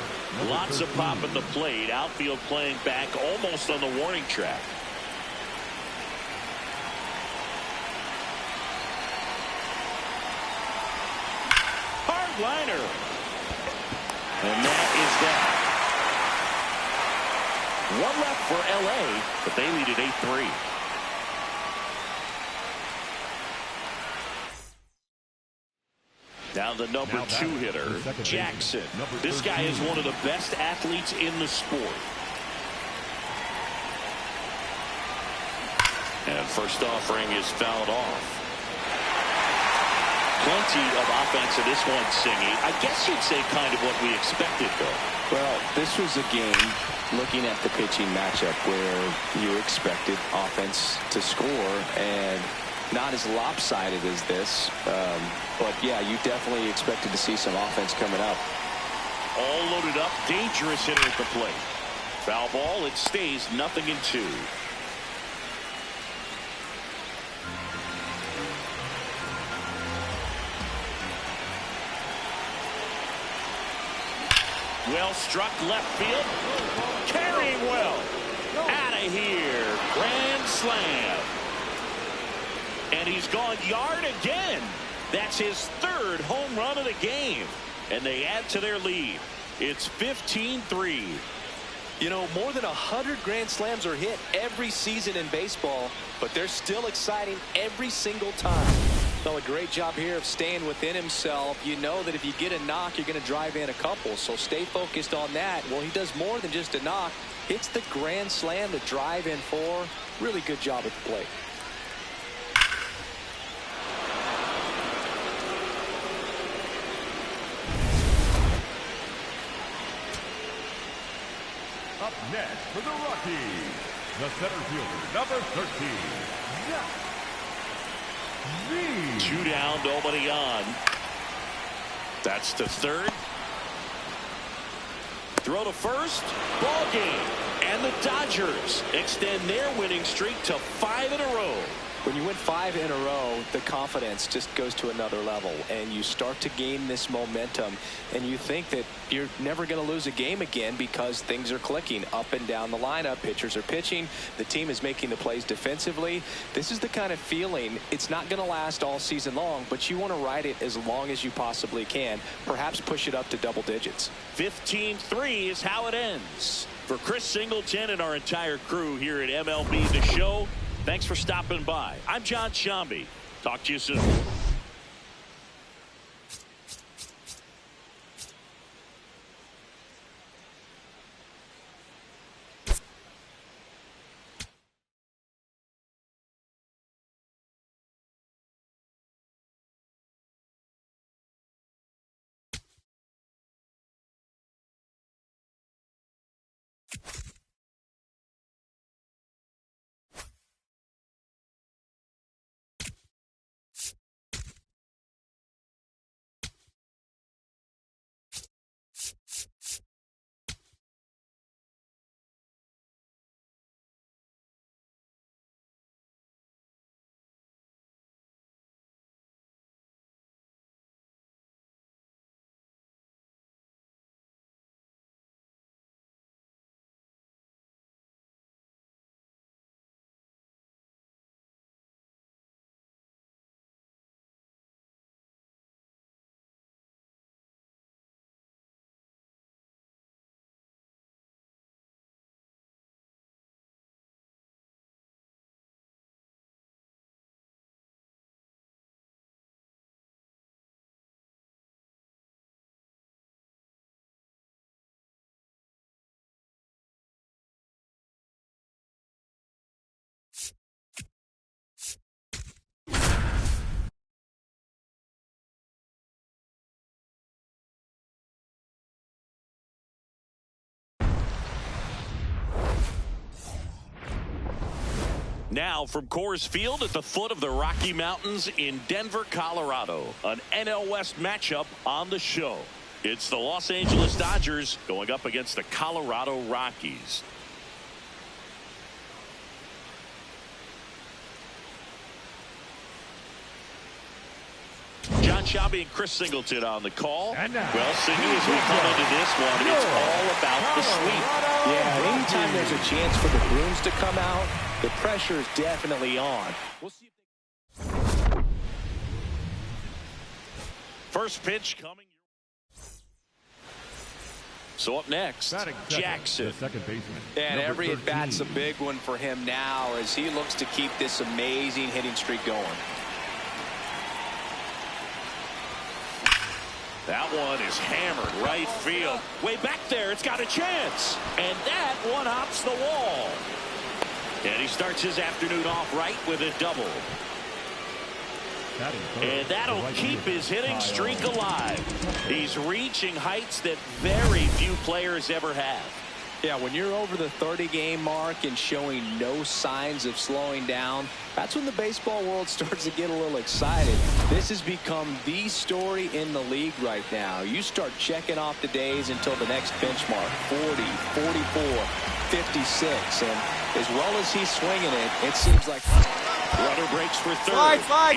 Lots of pop at the plate. Outfield playing back almost on the warning track. Hard liner. And that is that. One left for L.A., but they lead at 8-3. Now the number 2 hitter, Jackson. This guy is one of the best athletes in the sport. And first offering is fouled off. Plenty of offense in this one, Singy. I guess you'd say kind of what we expected, though. Well, this was a game, looking at the pitching matchup, where you expected offense to score, and not as lopsided as this. But, yeah, you definitely expected to see some offense coming up. All loaded up, dangerous hitter at the plate. Foul ball, it stays 0-2. Well struck left field. Carrying well. Out of here. Grand slam. And he's gone yard again. That's his 3rd home run of the game. And they add to their lead. It's 15-3. You know, more than 100 grand slams are hit every season in baseball, but they're still exciting every single time. Well, a great job here of staying within himself. You know that if you get a knock, you're going to drive in a couple, so stay focused on that. Well, he does more than just a knock. Hits the grand slam to drive in 4. Really good job at the plate. Up next for the Rockies, the center fielder, number 13, Zach V. 2 down, nobody on. That's to third. Throw to first. Ball game. And the Dodgers extend their winning streak to 5 in a row. When you win 5 in a row, the confidence just goes to another level, and you start to gain this momentum, and you think that you're never going to lose a game again because things are clicking up and down the lineup. Pitchers are pitching. The team is making the plays defensively. This is the kind of feeling, it's not going to last all season long, but you want to ride it as long as you possibly can. Perhaps push it up to double digits. 15-3 is how it ends. For Chris Singleton and our entire crew here at MLB The Show, thanks for stopping by. I'm John Shambi. Talk to you soon. Now from Coors Field at the foot of the Rocky Mountains in Denver, Colorado, an NL West matchup on the show. It's the Los Angeles Dodgers going up against the Colorado Rockies. Jon Sciambi and Chris Singleton on the call. And now, well, Singy, as we come into this one, it's all about the sweep. Yeah, anytime there's a chance for the Bruins to come out, the pressure is definitely on. We'll see if they... First pitch coming. So up next, Jackson. Second baseman. And every at-bat's a big one for him now as he looks to keep this amazing hitting streak going. That one is hammered right field. Way back there, it's got a chance. And that one hops the wall. And he starts his afternoon off right with a double. And that'll keep his hitting streak alive. He's reaching heights that very few players ever have. Yeah, when you're over the 30-game mark and showing no signs of slowing down, that's when the baseball world starts to get a little excited. This has become the story in the league right now. You start checking off the days until the next benchmark, 40, 44, 56. And as well as he's swinging it, it seems like... Runner breaks for third. Slide.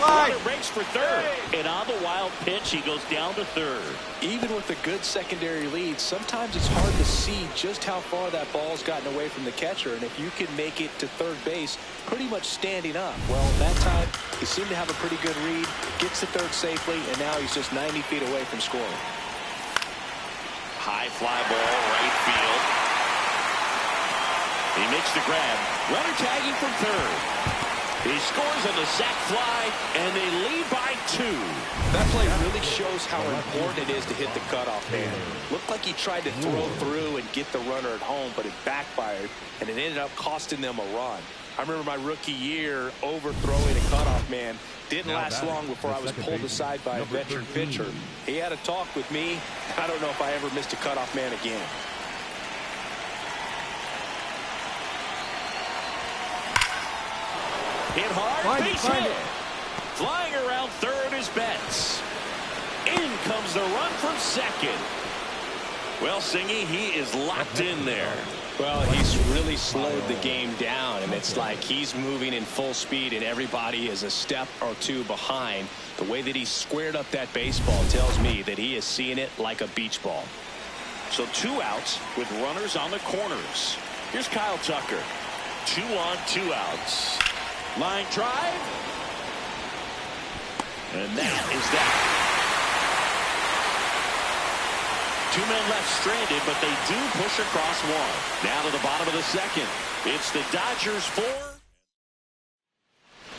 Runner breaks for third. And on the wild pitch, he goes down to third. Even with a good secondary lead, sometimes it's hard to see just how far that ball's gotten away from the catcher. And if you can make it to third base pretty much standing up, well, that time he seemed to have a pretty good read, gets to third safely, and now he's just 90 feet away from scoring. High fly ball, right field. He makes the grab. Runner tagging from third. He scores on the sac fly, and they lead by 2. That play really shows how important it is to hit the cutoff man. Looked like he tried to throw through and get the runner at home, but it backfired, and it ended up costing them a run. I remember my rookie year overthrowing a cutoff man. Didn't last long before I was pulled aside by a veteran pitcher. He had a talk with me. I don't know if I ever missed a cutoff man again. Hit hard, base hit. Flying around third is Betts. In comes the run from second. Well, Singy, he is locked in there. Well, he's really slowed the game down, and it's like he's moving in full speed, and everybody is a step or two behind. The way that he squared up that baseball tells me that he is seeing it like a beach ball. So 2 outs with runners on the corners. Here's Kyle Tucker. 2 on, 2 outs. Line drive. And that is that. 2 men left stranded, but they do push across 1. Now to the bottom of the second. It's the Dodgers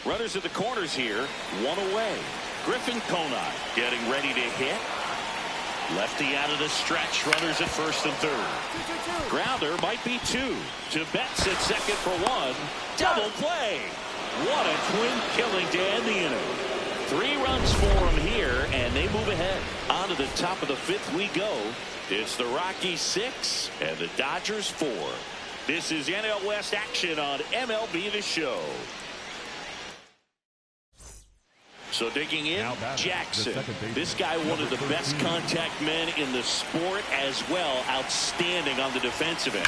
4. Runners at the corners here. 1 away. Griffin Conine getting ready to hit. Lefty out of the stretch. Runners at first and third. Grounder might be 2. To Betts at second for 1. Double play. What a twin killing to end the inning. 3 runs for them here, and they move ahead. On to the top of the 5th we go. It's the Rockies 6 and the Dodgers 4. This is NL West action on MLB The Show. So digging in, Jackson. This guy, one of the best contact men in the sport as well. Outstanding on the defensive end.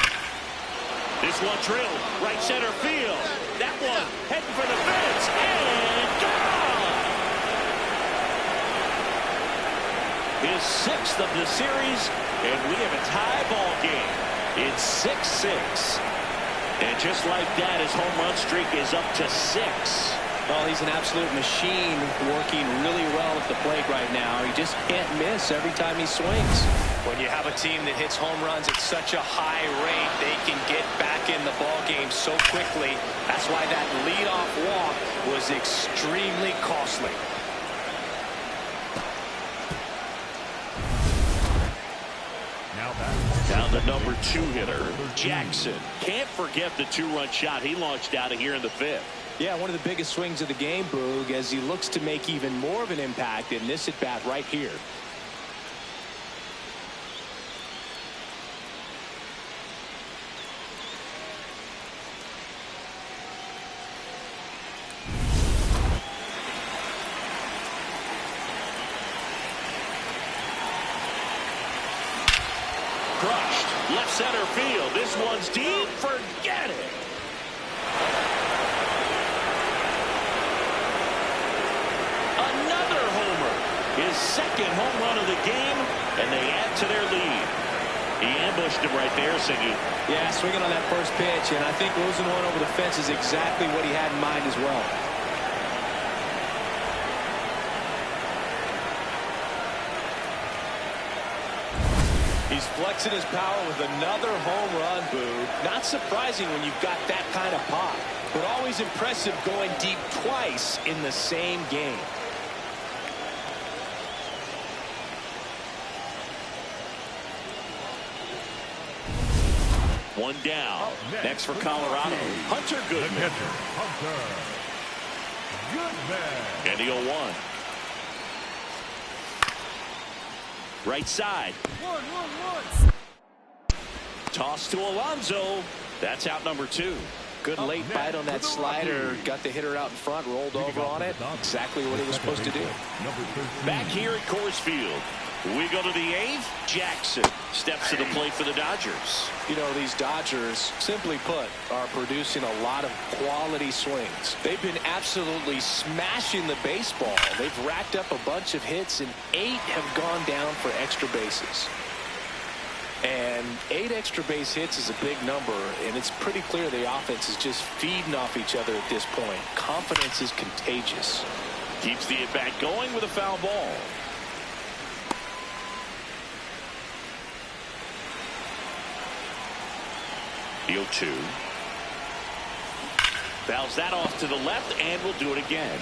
This one drilled right center field. That one heading for the fence and gone. His 6th of the series, and we have a tie ball game. It's 6-6. And just like that, his home run streak is up to 6. Well, he's an absolute machine, working really well at the plate right now. He just can't miss every time he swings. When you have a team that hits home runs at such a high rate, they can get back in the ball game so quickly. That's why that leadoff walk was extremely costly. Down the number 2 hitter, Jackson. Can't forget the 2-run shot he launched out of here in the 5th. Yeah, one of the biggest swings of the game, Boog, as he looks to make even more of an impact in this at-bat right here. Crushed, left center field. This one's deep. Forget it. Another homer. second home run of the game, and they add to their lead. He ambushed him right there, Siggy. Yeah, swinging on that first pitch, and I think losing one over the fence is exactly what he had in mind as well. He's flexing his power with another home run, Boo. Not surprising when you've got that kind of pop, but always impressive going deep twice in the same game. One down. Next for Colorado, Hunter Goodman. And the 0-1. Right side. Toss to Alonso. That's out number 2. Good late bite on that slider. Got the hitter out in front, rolled over on it. Exactly what he was supposed to do. Back here at Coors Field, we go to the 8th. Jackson steps to the plate for the Dodgers. You know, these Dodgers, simply put, are producing a lot of quality swings. They've been absolutely smashing the baseball. They've racked up a bunch of hits, and 8 have gone down for extra bases. And 8 extra base hits is a big number, and it's pretty clear the offense is just feeding off each other at this point. Confidence is contagious. Keeps the at-bat going with a foul ball. The 0-2. Fouls that off to the left, and will do it again.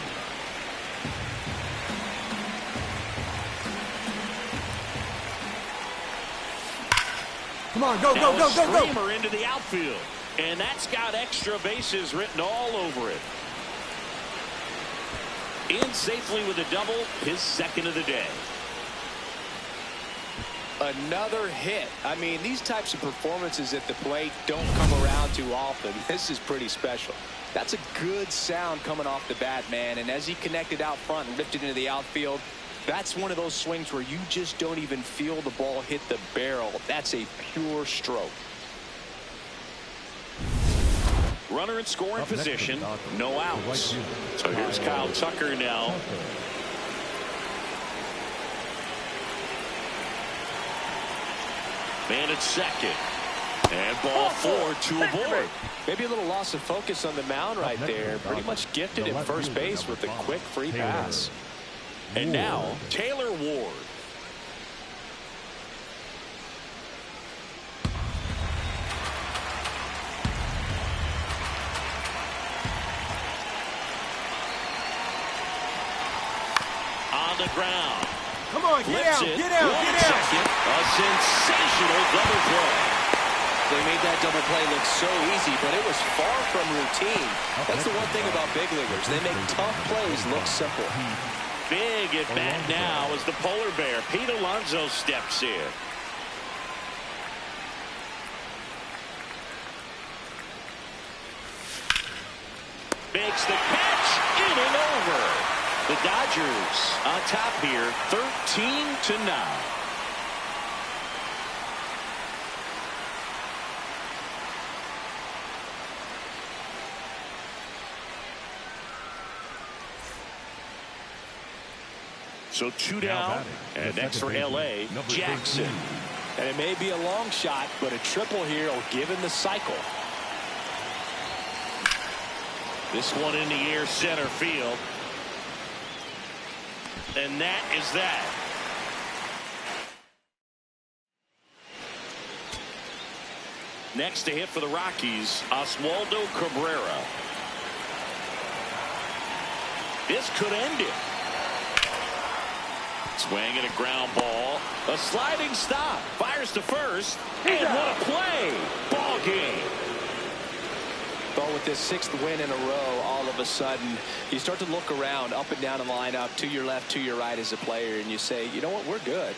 Come on, go, Now go, go, go, go. Streamer into the outfield, and that's got extra bases written all over it. In safely with a double, his second of the day. Another hit. I mean, these types of performances at the plate don't come around too often. This is pretty special. That's a good sound coming off the bat, man. And as he connected out front and ripped it into the outfield, that's one of those swings where you just don't even feel the ball hit the barrel. That's a pure stroke. Runner in scoring position, no outs. So here's Kyle Tucker now. Man at second. And ball 4, 2 aboard. Maybe a little loss of focus on the mound right there. Pretty much gifted at first base with a quick free pass. And now, Taylor Ward. On the ground. Come on, get out, get out, get out. Second, a sensational double play. They made that double play look so easy, but it was far from routine. That's the one thing about big leaguers. They make tough plays look simple. Big at bat now as the polar bear, Pete Alonso, steps in. Makes the catch, in and over. The Dodgers on top here, 13-9. So 2 down, and next for L.A., Jackson. And it may be a long shot, but a triple here will give him the cycle. This one in the air, center field. And that is that. Next to hit for the Rockies, Oswaldo Cabrera. This could end it. Swing and a ground ball. A sliding stop. Fires to first. And what a play. Ball game. But with this 6th win in a row, all of a sudden, you start to look around up and down the lineup, to your left, to your right as a player, and you say, you know what, we're good.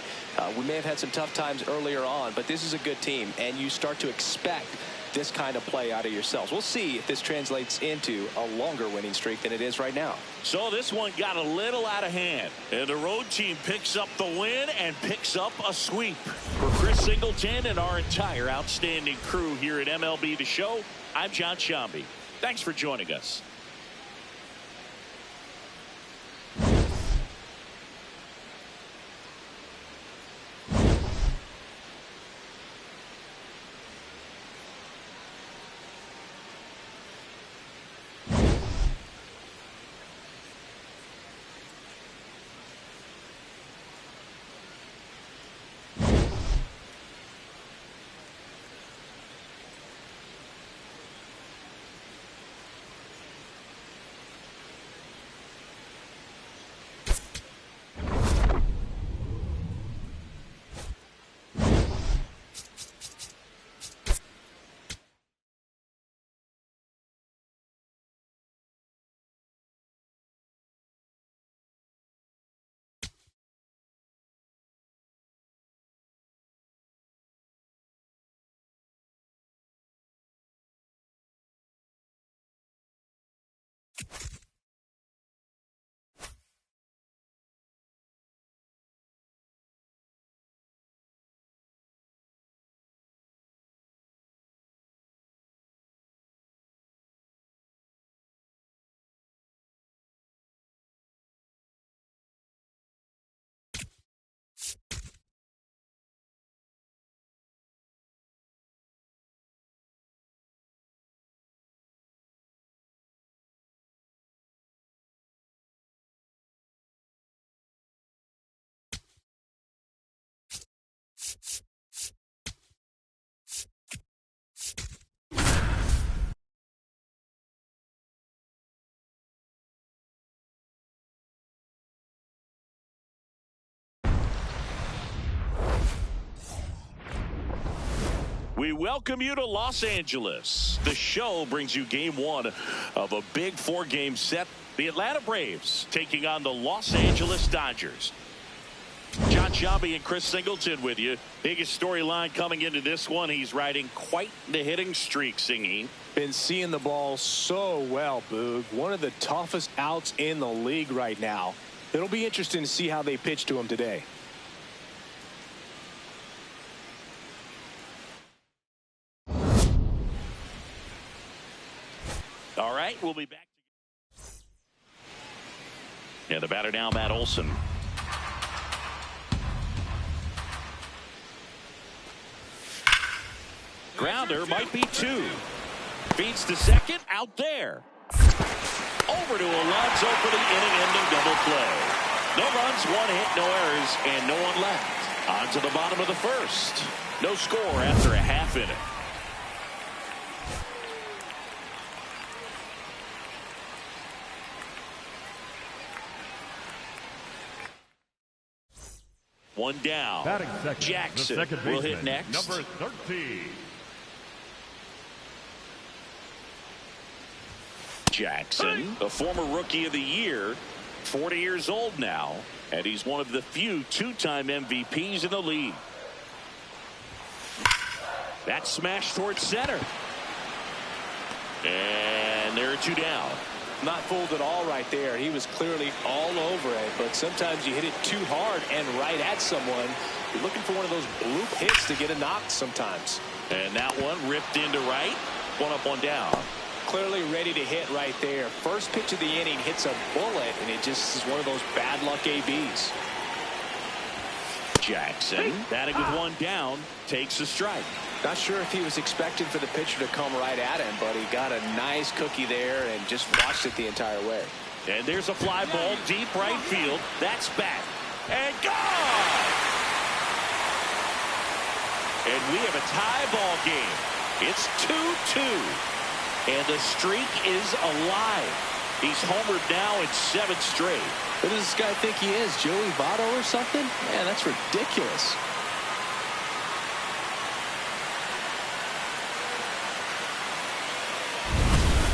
We may have had some tough times earlier on, but this is a good team, and you start to expect this kind of play out of yourselves. We'll see if this translates into a longer winning streak than it is right now. So this one got a little out of hand, and the road team picks up the win and picks up a sweep. For Chris Singleton and our entire outstanding crew here at MLB The Show, I'm John Sciambi. Thanks for joining us. We welcome you to Los Angeles. The show brings you game one of a big four-game set. The Atlanta Braves taking on the Los Angeles Dodgers. Jon Sciambi and Chris Singleton with you. Biggest storyline coming into this one. He's riding quite the hitting streak, Singy. Been seeing the ball so well, Boog. One of the toughest outs in the league right now. It'll be interesting to see how they pitch to him today. All right, we'll be back. And the batter now, Matt Olson. Grounder might be two. Feeds to second, out there. Over to Alonso for the inning-ending double play. No runs, one hit, no errors, and no one left. On to the bottom of the first. No score after a half inning. One down. Second, Jackson will hit next. Number 13. Jackson, a former Rookie of the Year, 40 years old now, and he's one of the few two-time MVPs in the league. That smash towards center. And there are two down. Not fooled at all right there. He was clearly all over it, but sometimes you hit it too hard and right at someone. You're looking for one of those bloop hits to get a knock sometimes. And that one ripped into right. One up, one down. Clearly ready to hit right there. First pitch of the inning hits a bullet, and it just is one of those bad luck ABs. Jackson, batting with one down, takes a strike. Not sure if he was expecting for the pitcher to come right at him, but he got a nice cookie there and just watched it the entire way. And there's a fly ball deep right field. That's back. And gone! And we have a tie ball game. It's 2-2. And the streak is alive. He's homered now in 7 straight. Who does this guy think he is? Joey Votto or something? Man, that's ridiculous.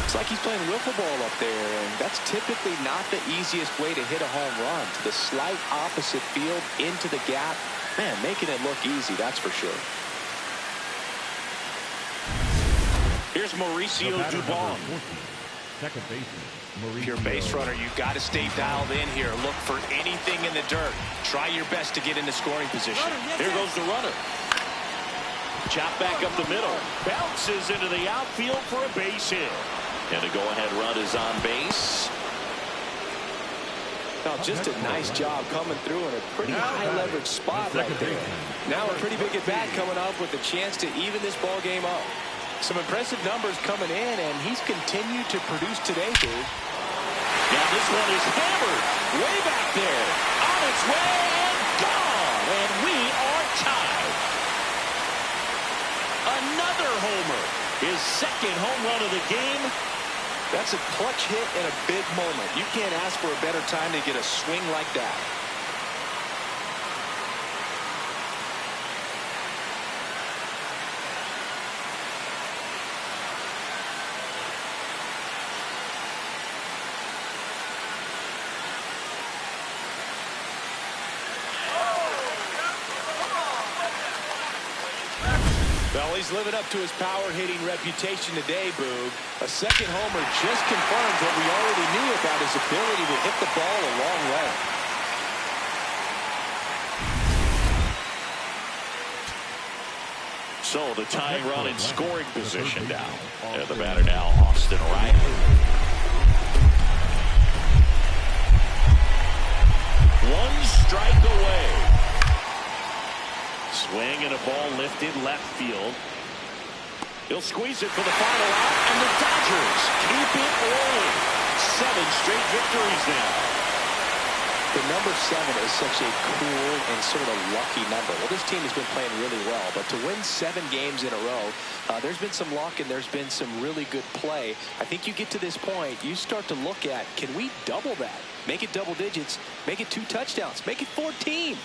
It's like he's playing wiffle ball up there, and that's typically not the easiest way to hit a home run. To the slight opposite field, into the gap. Man, making it look easy, that's for sure. Here's Mauricio Dubon. Second baseman. If you're a base runner, you've got to stay dialed in here. Look for anything in the dirt. Try your best to get into scoring position. Here goes the runner. Chop back up the middle. Bounces into the outfield for a base hit. And a go-ahead run is on base. Now, just a nice job coming through in a pretty high-leverage spot right there. Now a pretty big at-bat coming up with a chance to even this ball game up. Some impressive numbers coming in, and he's continued to produce today, dude. Now this one is hammered way back there. On its way and gone. And we are tied. Another homer. His second home run of the game. That's a clutch hit in a big moment. You can't ask for a better time to get a swing like that. Well, he's living up to his power hitting reputation today, Boog. A second homer just confirms what we already knew about his ability to hit the ball a long way. So the tying run in scoring position now. And the batter now, Austin Riley. One strike away. Swing and a ball lifted left field. He'll squeeze it for the final out, and the Dodgers keep it rolling. 7 straight victories now. The number 7 is such a cool and sort of lucky number. Well, this team has been playing really well, but to win 7 games in a row, there's been some luck and there's been some really good play. I think you get to this point, you start to look at, can we double that? Make it double digits, make it 2 touchdowns, make it 14.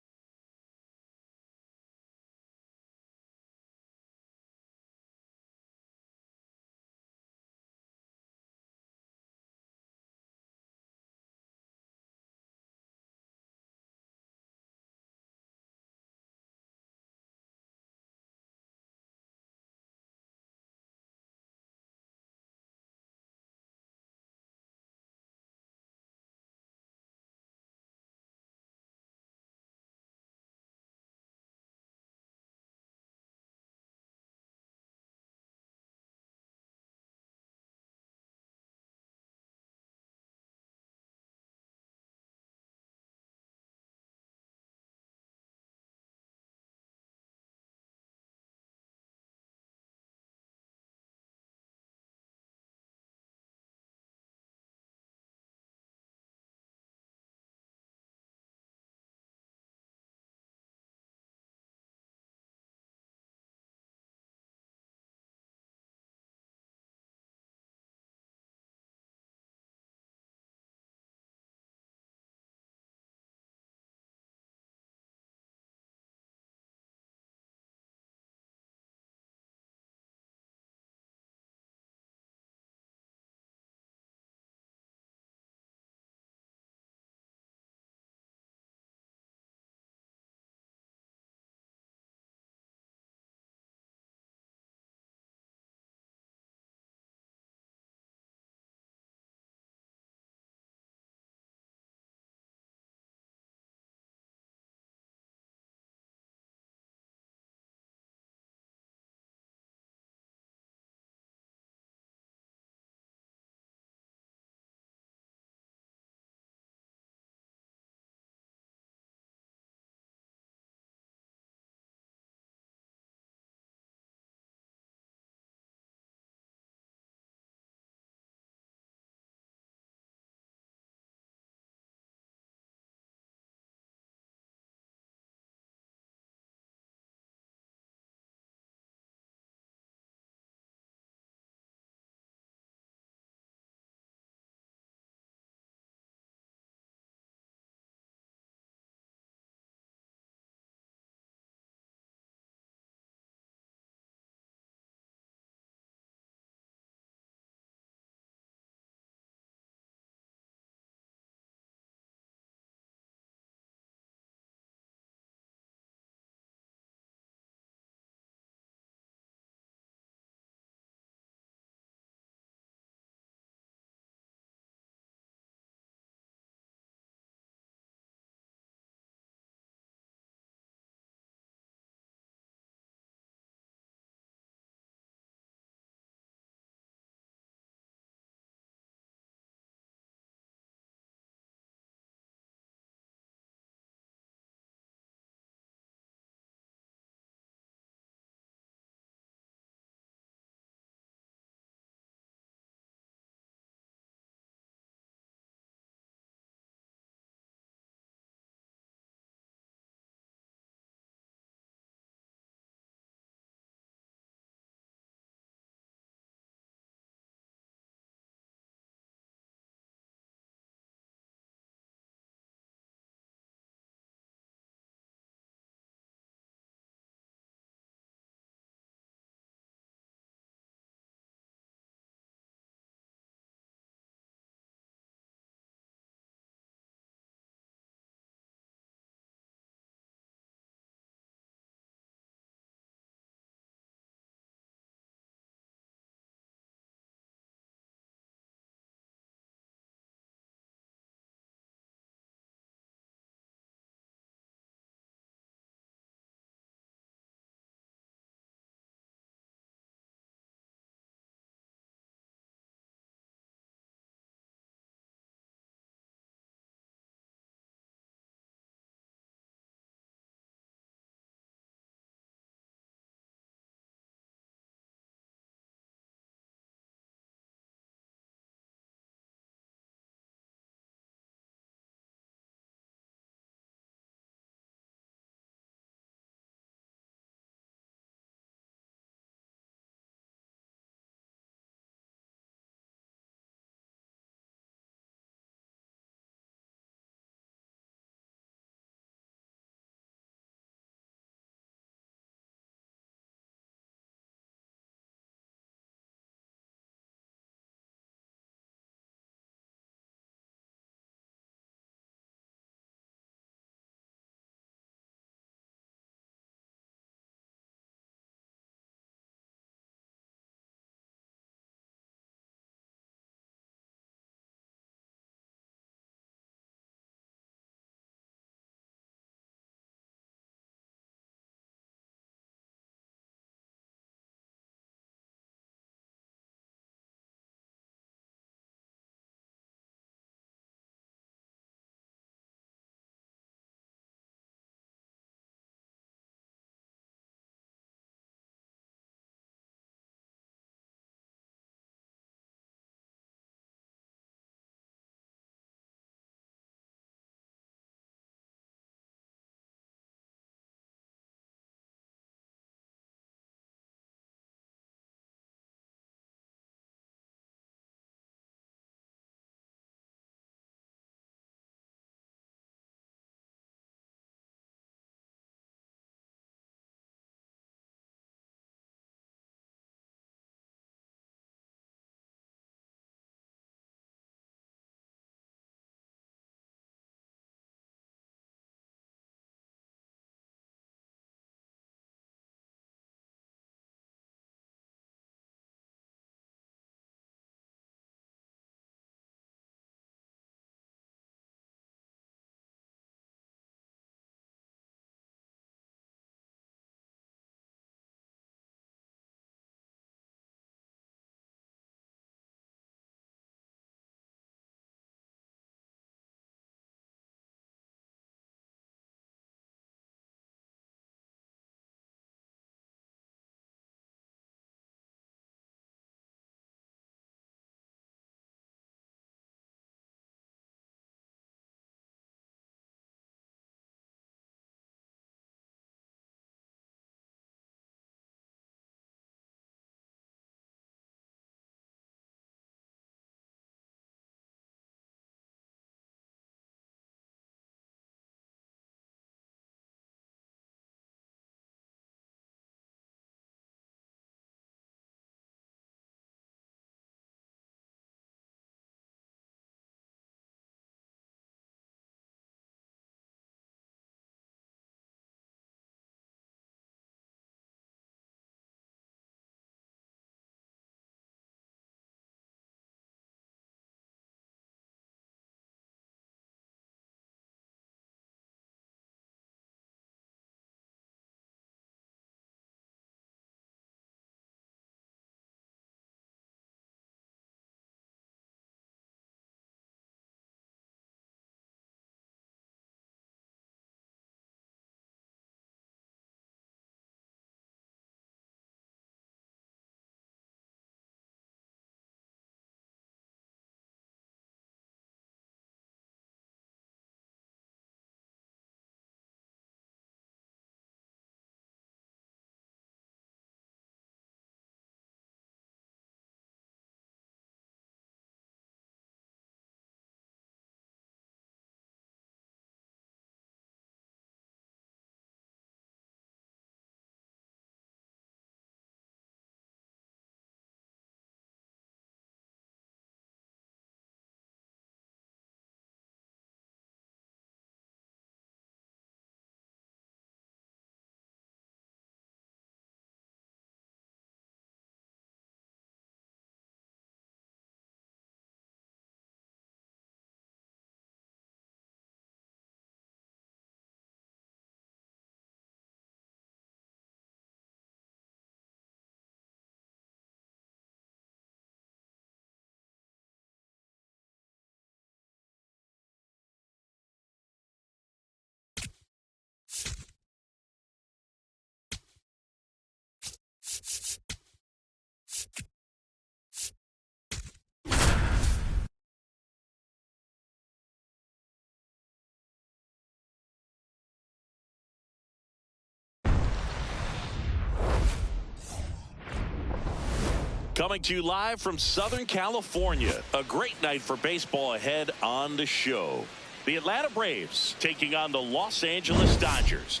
Coming to you live from Southern California. A great night for baseball ahead on the show. The Atlanta Braves taking on the Los Angeles Dodgers.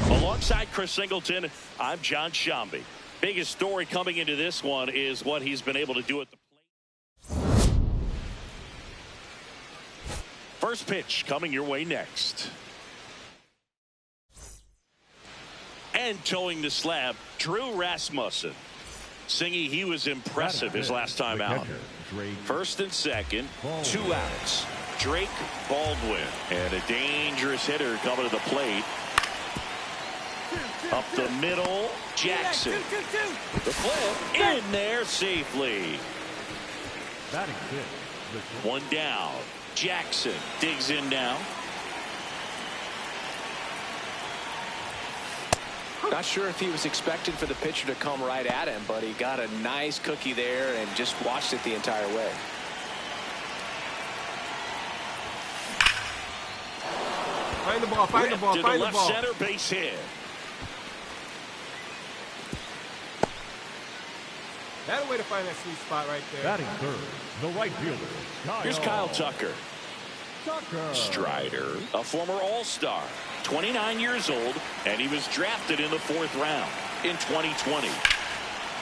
Alongside Chris Singleton, I'm John Shambi. Biggest story coming into this one is what he's been able to do at the plate. First pitch coming your way next. And towing the slab, Drew Rasmussen. Singy, he was impressive his last time out. First and second, 2 outs. Drake Baldwin. And a dangerous hitter coming to the plate. Up the middle, Jackson. The flip in there safely. 1 down. Jackson digs in now. Not sure if he was expecting for the pitcher to come right at him, but he got a nice cookie there and just watched it the entire way. Find the ball, find the ball, to find the the left ball. Center base hit. That way to find that sweet spot right there. Batting third, the right fielder, Here's Kyle Tucker. Strider, a former All-Star, 29 years old, and he was drafted in the 4th round in 2020.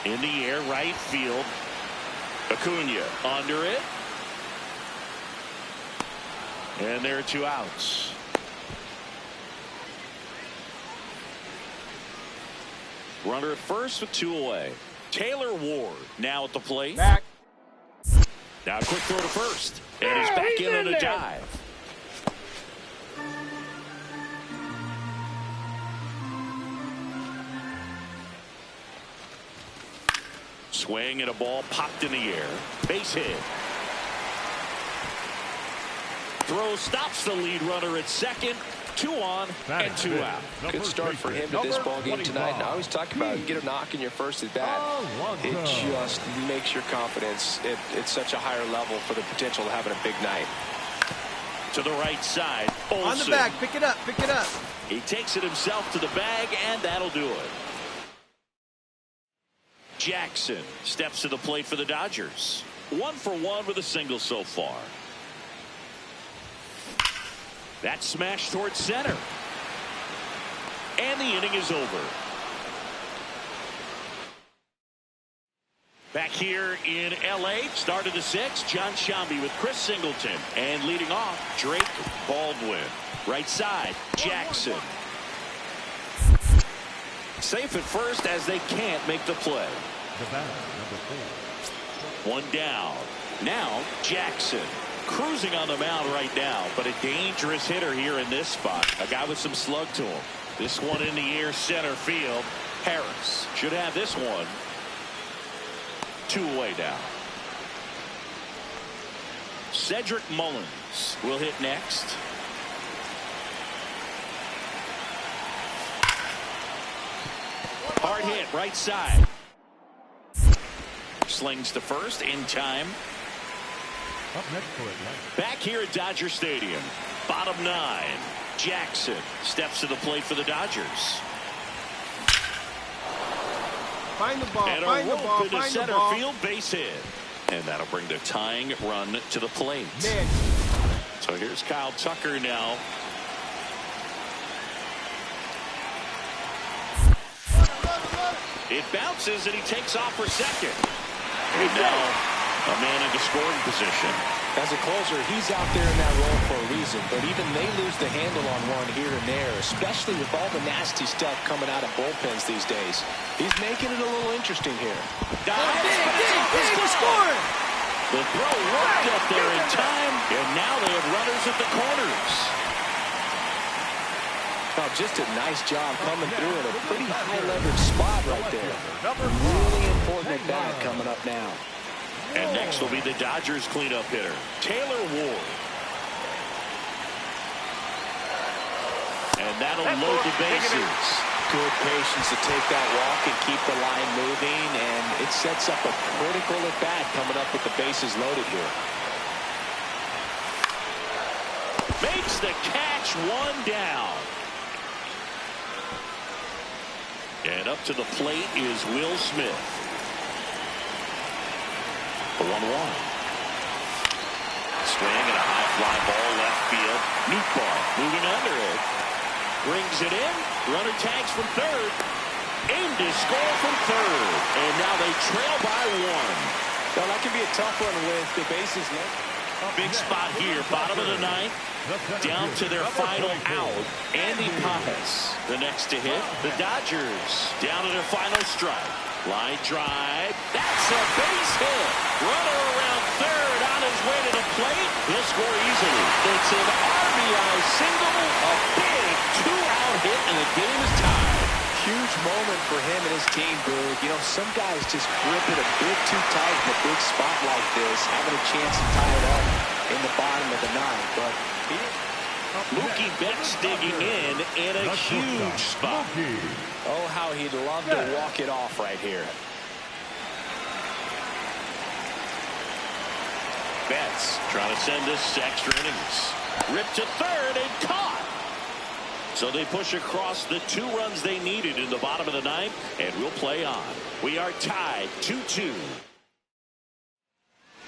In the air, right field. Acuna under it. And there are 2 outs. Runner at first with 2 away. Taylor Ward now at the plate. Back. Now a quick throw to first. And he's back in on a dive. Swing and a ball popped in the air. Base hit. Throw stops the lead runner at second. 2 on and 2 out. Good start for him to this ball game tonight. And I always talk about you get a knock in your first at bat. It just makes your confidence at such a higher level for the potential of having a big night. To the right side. Olsen. On the back, pick it up, pick it up. He takes it himself to the bag, and that'll do it. Jackson steps to the plate for the Dodgers. 1 for 1 with a single so far. That smash towards center. And the inning is over. Back here in L.A., start of the 6th, John Shambi with Chris Singleton. And leading off, Drake Baldwin. Right side, Jackson. Safe at first as they can't make the play. 1 down. Now, Jackson. Cruising on the mound right now, but a dangerous hitter here in this spot. A guy with some slug to him. This one in the air, center field. Harris should have this one. 2 away now. Cedric Mullins will hit next. Hard hit, right side. Slings to first in time. Up next for Atlanta. Back here at Dodger Stadium. Bottom 9. Jackson steps to the plate for the Dodgers. Find the ball, And find a the rope ball, into find the center ball. field, base hit. And that'll bring the tying run to the plate. Man. So here's Kyle Tucker now. It bounces and he takes off for second. And now a man into scoring position. As a closer, he's out there in that role for a reason, but even they lose the handle on one here and there, especially with all the nasty stuff coming out of bullpens these days. He's making it a little interesting here. Dig, score! The throw worked up there in time, and now they have runners at the corners. Oh, just a nice job coming through in a pretty high leverage spot right there. Really important at bat coming up now. And next will be the Dodgers cleanup hitter, Taylor Ward. And that'll load the bases. Good patience to take that walk and keep the line moving, and it sets up a critical at-bat coming up with the bases loaded here. Makes the catch, 1 down. And up to the plate is Will Smith. The 1-1. Swing and a high fly ball left field. Nootbaar moving under it. Brings it in. Runner tags from third. Aimed to score from third. And now they trail by 1. Well, that can be a tough one with the bases loaded. Big spot here. Bottom of the ninth. Down to their final out. Andy Pages, the next to hit. The Dodgers down to their final strike. Line drive. That's a base hit. Runner around third on his way to the plate. He'll score easily. It's an RBI single. A big 2-out hit, and the game is tied. Huge moment for him and his team, Boog. You know, some guys just grip it a bit too tight in a big spot like this, having a chance to tie it up in the bottom of the ninth. But Mookie Betts digging in a huge spot. oh, how he'd love to walk it off right here. Betts trying to send this to extra innings. Ripped to third and caught. So they push across the 2 runs they needed in the bottom of the ninth, and we'll play on. We are tied 2-2.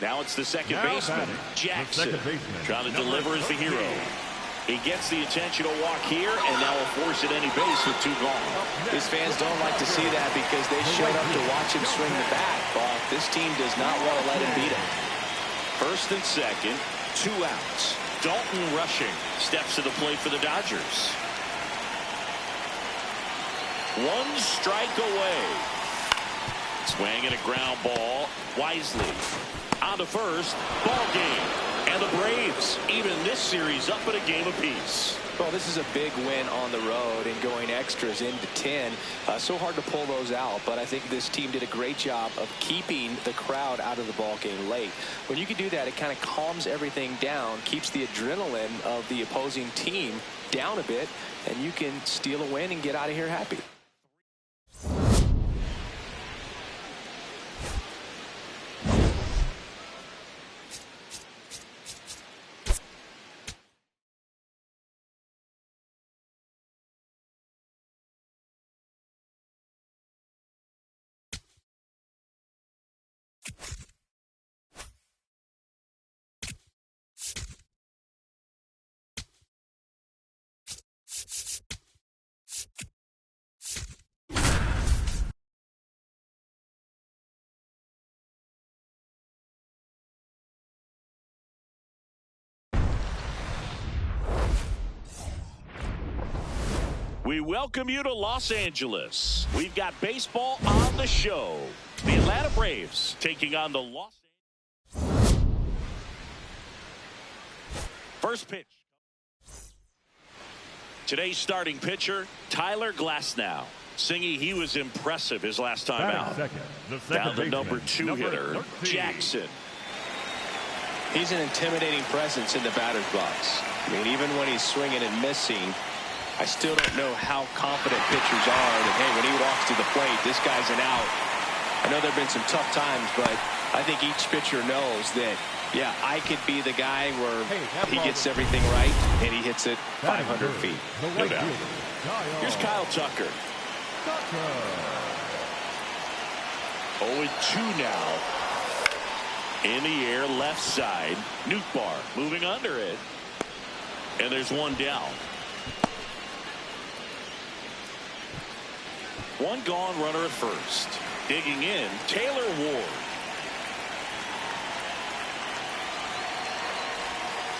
Now it's the second baseman, Jackson, trying to deliver as the hero. He gets the intentional walk here, and now will force at any base with 2 gone. His fans don't like to see that because they showed up to watch him swing the bat, but this team does not want to let him beat him. First and second, 2 outs. Dalton Rushing steps to the plate for the Dodgers. 1 strike away. Swing and a ground ball. Wisely on to first. Ball game. And the Braves, even this series, up at a game apiece. Well, this is a big win on the road and going extras into 10. So hard to pull those out, but I think this team did a great job of keeping the crowd out of the ball game late. When you can do that, it kind of calms everything down, keeps the adrenaline of the opposing team down a bit, and you can steal a win and get out of here happy. We welcome you to Los Angeles. We've got baseball on the show. The Atlanta Braves taking on the Los Angeles. First pitch. Today's starting pitcher, Tyler Glasnow. Singy, he was impressive his last time out. Down the number 2 hitter, Jackson. He's an intimidating presence in the batter's box. I mean, even when he's swinging and missing, I still don't know how confident pitchers are that, hey, when he walks to the plate, this guy's an out. I know there have been some tough times, but I think each pitcher knows that, yeah, I could be the guy where he gets everything right and he hits it 500 feet. No doubt. Here's Kyle Tucker. 0-2 now. In the air, left side. Nootbaar moving under it. And there's 1 down. 1 gone, runner at first. Digging in, Taylor Ward.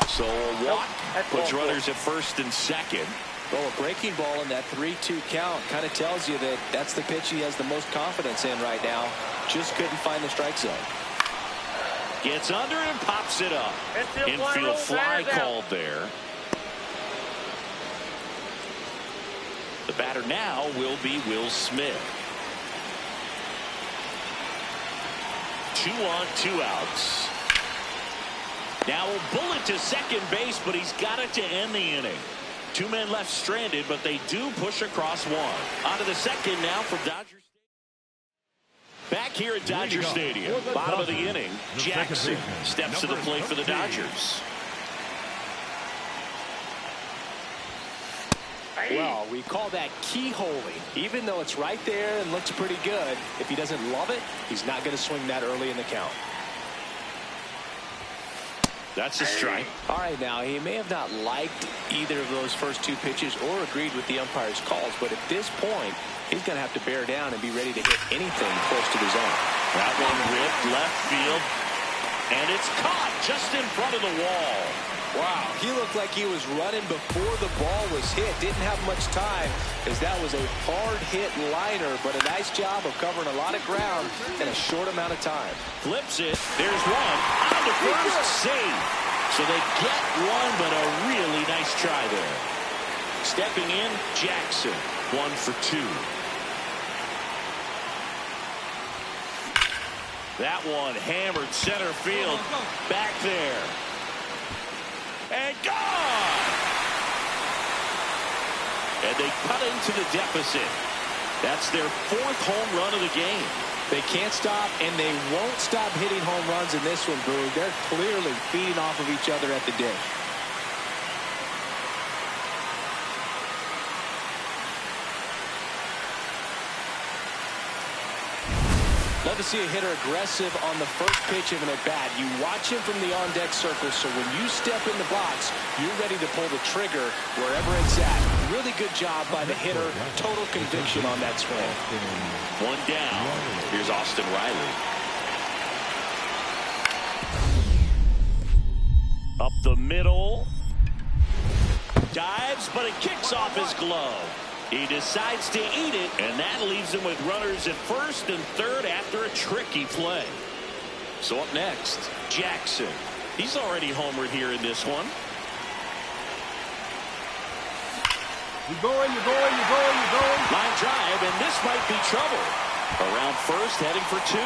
So a walk puts runners at first and second. Well, a breaking ball in that 3-2 count kind of tells you that that's the pitch he has the most confidence in right now. Just couldn't find the strike zone. Gets under and pops it up. Infield fly called there. The batter now will be Will Smith. 2 on, 2 outs. Now a bullet to second base, but he's got it to end the inning. 2 men left stranded, but they do push across 1. Onto the second now for Dodgers. Back here at Dodger Stadium, bottom of the inning, Jackson steps to the plate for the Dodgers. Well, we call that keyholing. Even though it's right there and looks pretty good, if he doesn't love it, he's not going to swing that early in the count. That's a strike. All right, now, he may have not liked either of those first two pitches or agreed with the umpire's calls, but at this point, he's going to have to bear down and be ready to hit anything close to the zone. That one ripped left field, and it's caught just in front of the wall. Wow, he looked like he was running before the ball was hit. Didn't have much time, as that was a hard-hit liner, but a nice job of covering a lot of ground in a short amount of time. Flips it. There's one. On to first. Save. So they get one, but a really nice try there. Stepping in, Jackson. 1 for 2. That one hammered center field. Back there. And gone! And they cut into the deficit. That's their 4th home run of the game. They can't stop, and they won't stop hitting home runs in this one, Boog. They're clearly feeding off of each other at the day. Love to see a hitter aggressive on the first pitch of an at-bat. You watch him from the on-deck circle, so when you step in the box, you're ready to pull the trigger wherever it's at. Really good job by the hitter. Total conviction on that swing. 1 down. Here's Austin Riley. Up the middle. Dives, but it kicks off his glove. He decides to eat it, and that leaves him with runners at first and third after a tricky play. So up next, Jackson. He's already homered here in this one. You're going, you're going, you're going, you're going. Line drive, and this might be trouble. Around first, heading for 2.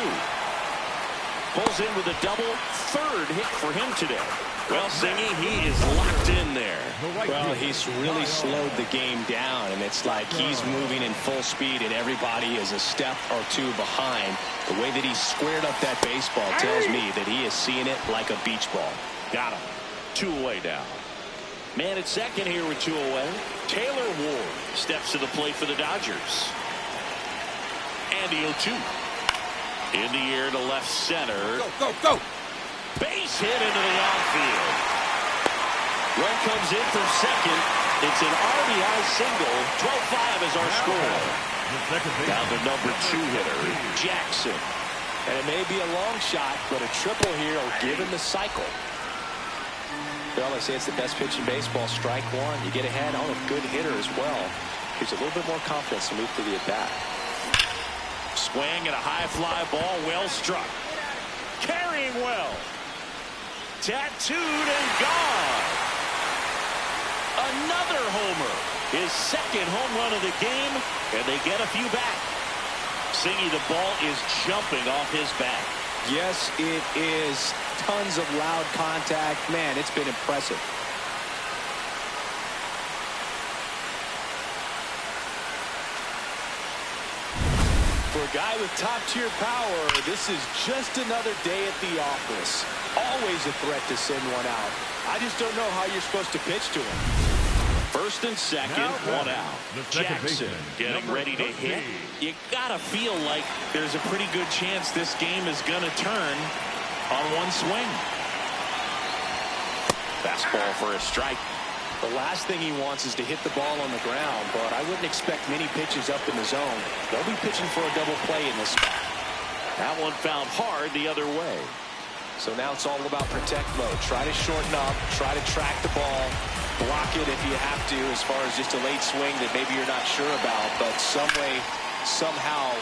Pulls in with a double. 3rd hit for him today. Well, Singy, he is locked in there. Well, he's really slowed the game down, and it's like he's moving in full speed, and everybody is a step or 2 behind. The way that he squared up that baseball tells me that he is seeing it like a beach ball. Got him. 2 away now. Man at second here with 2 away. Taylor Ward steps to the plate for the Dodgers. And the 0-2. In the air to left center. Go, go, go. Base hit into the outfield. Run comes in from second. It's an RBI single. 12-5 is our score. Down to number 2 hitter, Jackson. And it may be a long shot, but a triple here will give him the cycle. Well, they say it's the best pitch in baseball. Strike 1. You get ahead on a good hitter as well. Gives a little bit more confidence to move to the at-bat. Swing and a high fly ball, well struck. Carrying well. Tattooed and gone. Another homer. His 2nd home run of the game, and they get a few back. Singy, the ball is jumping off his bat. Yes, it is. Tons of loud contact. Man, it's been impressive. For a guy with top-tier power, this is just another day at the office. Always a threat to send one out. I just don't know how you're supposed to pitch to him. 1st and 2nd, 1 out. Jackson getting ready to hit. You gotta feel like there's a pretty good chance this game is gonna turn on one swing. Fastball for a strike. The last thing he wants is to hit the ball on the ground, but I wouldn't expect many pitches up in the zone. They'll be pitching for a double play in this spot. That one found hard the other way. So now it's all about protect mode. Try to shorten up, try to track the ball, block it if you have to, as far as just a late swing that maybe you're not sure about, but some way, somehow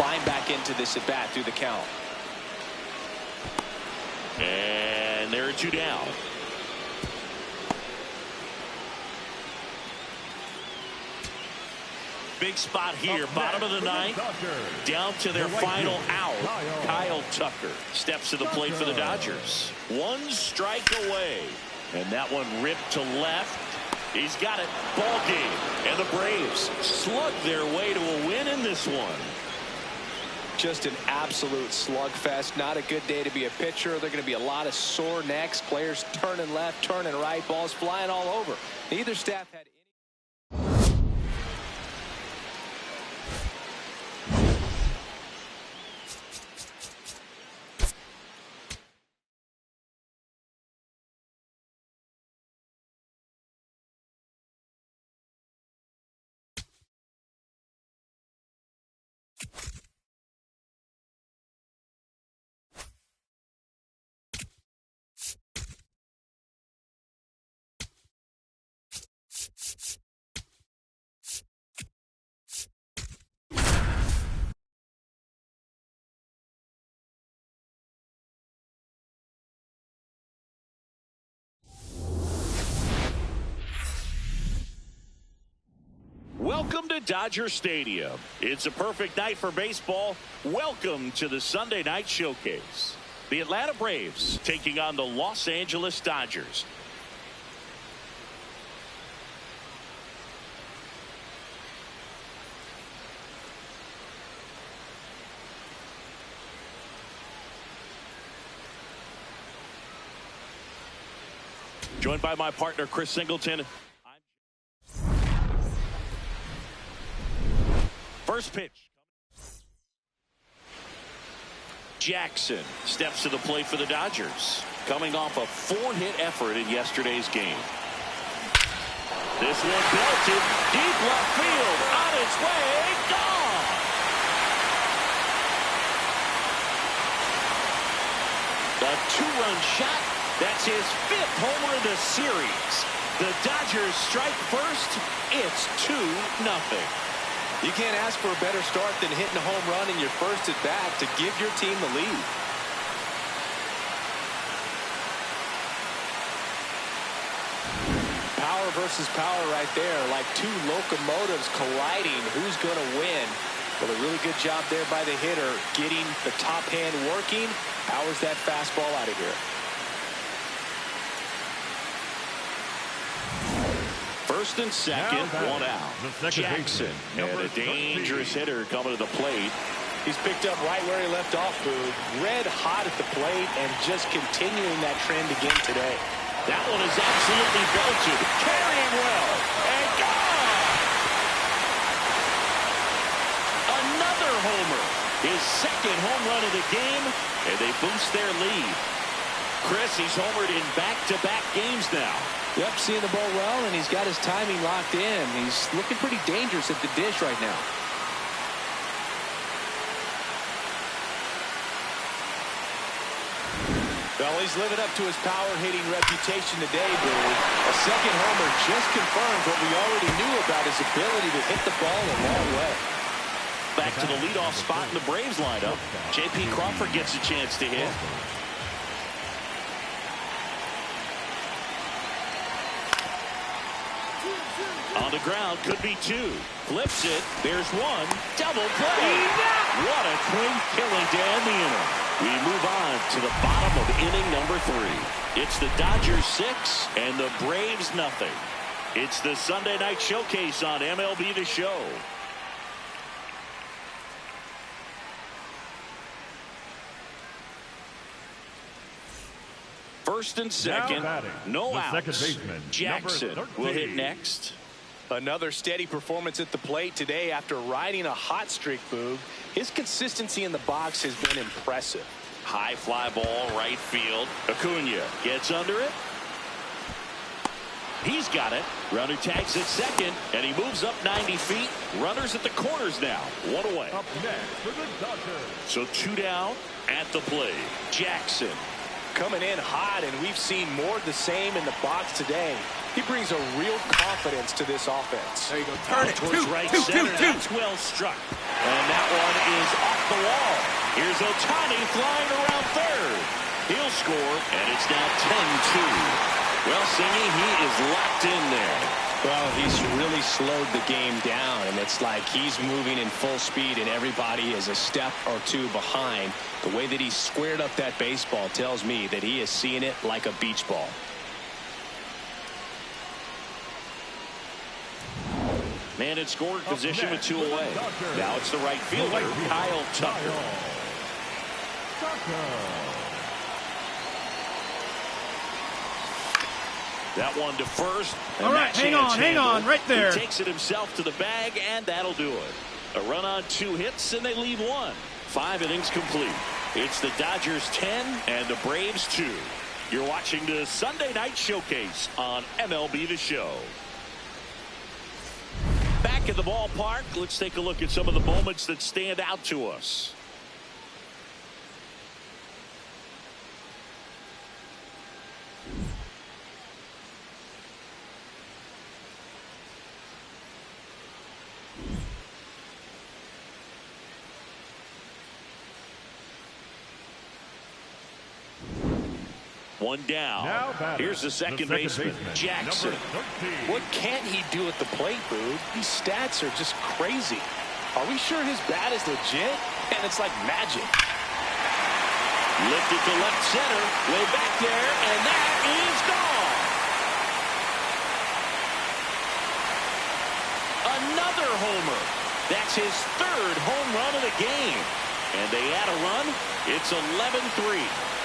climb back into this at bat through the count. And there are 2 down. Big spot here, bottom of the 9th, down to their final out. Kyle Tucker steps to the plate for the Dodgers. 1 strike away, and that one ripped to left. He's got it. Ball game, and the Braves slug their way to a win in this one. Just an absolute slugfest. Not a good day to be a pitcher. There are going to be a lot of sore necks, players turning left, turning right, balls flying all over. Neither staff had Welcome to Dodger Stadium. It's a perfect night for baseball. Welcome to the Sunday Night Showcase. The Atlanta Braves taking on the Los Angeles Dodgers. Joined by my partner, Chris Singleton. First pitch. Jackson steps to the plate for the Dodgers, coming off a 4-hit effort in yesterday's game. This one belted deep left field, on its way, gone. A 2-run shot. That's his 5th homer of the series. The Dodgers strike first. It's 2-0. You can't ask for a better start than hitting a home run in your first at bat to give your team the lead. Power versus power right there, like two locomotives colliding. Who's going to win? Well, a really good job there by the hitter, getting the top hand working. Powers that fastball out of here. First and second, one out. Jackson, and a dangerous hitter coming to the plate. He's picked up right where he left off, Boog. Red hot at the plate and just continuing that trend again today. That one is absolutely belted. Carrying well. And gone! Another homer. His 2nd home run of the game, and they boost their lead. Chris, he's homered in back-to-back games now. Yep, seeing the ball well, and he's got his timing locked in. He's looking pretty dangerous at the dish right now. Well, he's living up to his power-hitting reputation today, Billy. A 2nd homer just confirms what we already knew about his ability to hit the ball a long way. Back to the leadoff spot in the Braves lineup. J.P. Crawford gets a chance to hit. On the ground, could be 2. Flips it. There's 1. Double play. What a quick killing to end the inning. We move on to the bottom of inning number 3. It's the Dodgers 6 and the Braves nothing. It's the Sunday Night Showcase on MLB The Show. First and second, no outs. Jackson will hit next. Another steady performance at the plate today after riding a hot streak, Boog. His consistency in the box has been impressive. High fly ball, right field. Acuna gets under it. He's got it. Runner tags at second, and he moves up 90 feet. Runners at the corners now. 1 away. Up next for the Dodgers. So 2 down at the plate. Jackson. Coming in hot, and we've seen more of the same in the box today. He brings a real confidence to this offense. There you go. Turn it. Towards right center. That's well struck. And that one is off the wall. Here's Ohtani flying around third. He'll score, and it's now 10-2. Well, Singy, he is locked in there. Well, he's really slowed the game down, and it's like he's moving in full speed, and everybody is a step or 2 behind. The way that he squared up that baseball tells me that he is seeing it like a beach ball. Man in scoring position with 2 away. Now it's the right fielder, Kyle Tucker. That one to first. All right, hang on, right there. He takes it himself to the bag, and that'll do it. A run on 2 hits, and they leave 1. 5 innings complete. It's the Dodgers 10 and the Braves 2. You're watching the Sunday Night Showcase on MLB The Show. Back Back at the ballpark, let's take a look at some of the moments that stand out to us. One down. Here's the second baseman, Jackson. What can't he do at the plate, Boog? These stats are just crazy. Are we sure his bat is legit? And it's like magic. Lifted to left center, way back there, and that is gone. Another homer. That's his third home run of the game. And they add a run. It's 11-3.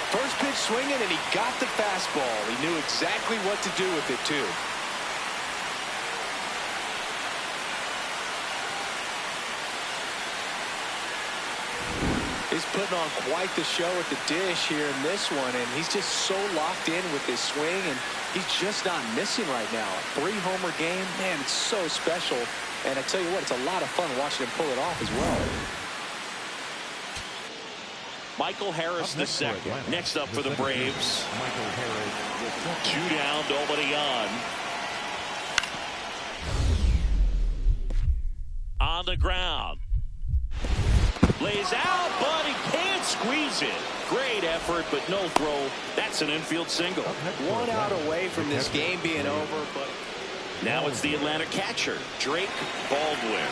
First pitch swinging, and he got the fastball. He knew exactly what to do with it, too. He's putting on quite the show at the dish here in this one, and he's just so locked in with his swing, and he's just not missing right now. 3-homer game, man, it's so special. And I tell you what, it's a lot of fun watching him pull it off as well. Michael Harris the second. Next up for the Braves. Michael Harris. 2 down, nobody on. On the ground. Lays out, but he can't squeeze it. Great effort, but no throw. That's an infield single. 1 out away from this game being over, but now it's the Atlanta catcher, Drake Baldwin.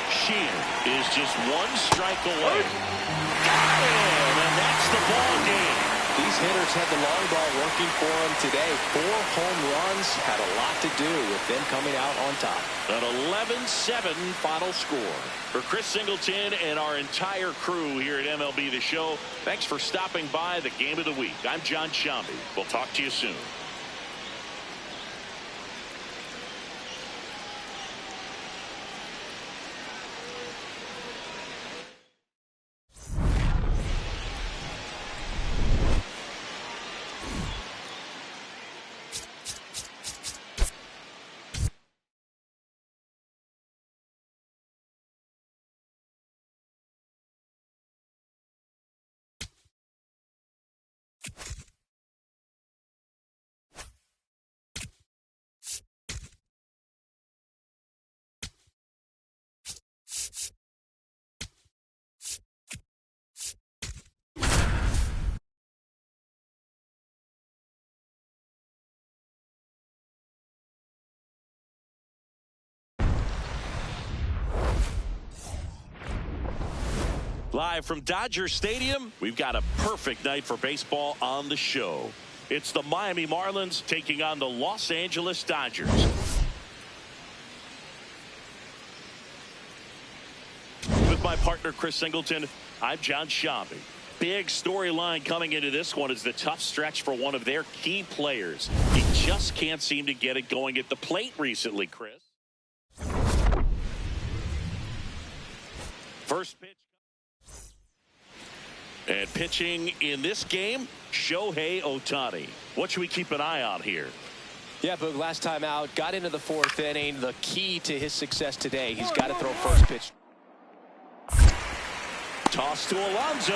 Sheehan is just 1 strike away. Got him, and that's the ball game. These hitters had the long ball working for them today. 4 home runs had a lot to do with them coming out on top. An 11-7 final score. For Chris Singleton and our entire crew here at MLB The Show, thanks for stopping by the Game of the Week. I'm John Shambi. We'll talk to you soon. Live from Dodger Stadium, we've got a perfect night for baseball on the show. It's the Miami Marlins taking on the Los Angeles Dodgers. With my partner, Chris Singleton, I'm John Shambi. Big storyline coming into this one is the tough stretch for one of their key players. He just can't seem to get it going at the plate recently, Chris. First pitch. And pitching in this game, Shohei Ohtani. What should we keep an eye on here? Yeah, Boog, last time out, got into the 4th inning. The key to his success today, he's got to throw first pitch. Toss to Alonso.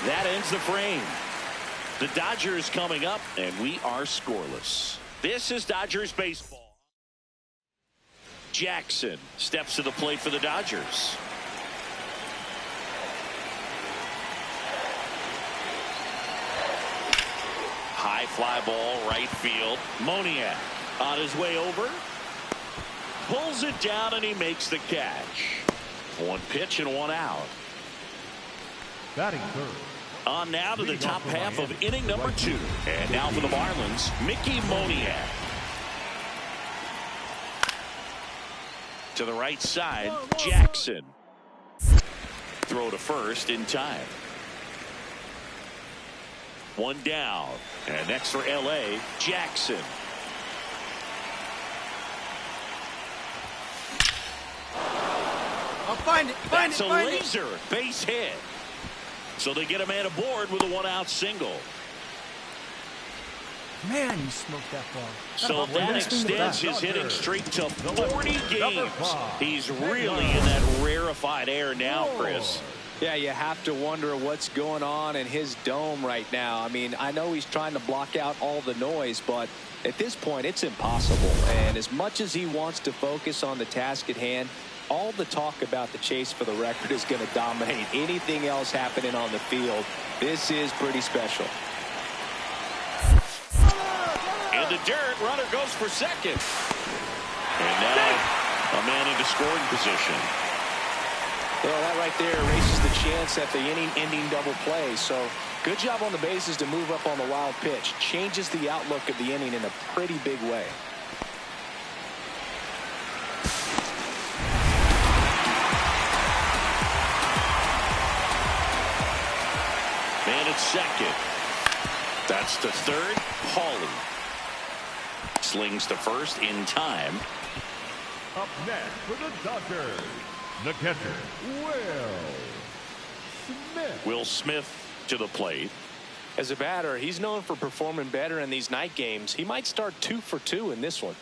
That ends the frame. The Dodgers coming up, and we are scoreless. This is Dodgers baseball. Jackson steps to the plate for the Dodgers. High fly ball, right field. Moniak on his way over. Pulls it down, and he makes the catch. 1 pitch and 1 out. Batting third. On now to the top half of inning number 2. And now for the Marlins, Mickey Moniak. To the right side, Jackson. Throw to first in time. 1 down. And next for L.A., Jackson. I'll find it. That's a laser base hit. So they get a man aboard with a 1-out single. Man, he smoked that ball. So that extends his hitting streak to 40 games. He's really in that rarefied air now, Chris. Yeah, you have to wonder what's going on in his dome right now. I mean, I know he's trying to block out all the noise, but at this point, it's impossible. And as much as he wants to focus on the task at hand, all the talk about the chase for the record is going to dominate anything else happening on the field. This is pretty special. In the dirt, runner goes for second. And now a man into scoring position. Well, that right there erases the chance at the inning-ending double play. So good job on the bases to move up on the wild pitch. Changes the outlook of the inning in a pretty big way. Man at second. That's to third. Hawley slings to first in time. Up next for the Dodgers, the catcher, Will Smith to the plate. As a batter, he's known for performing better in these night games. He might start 2 for 2 in this one.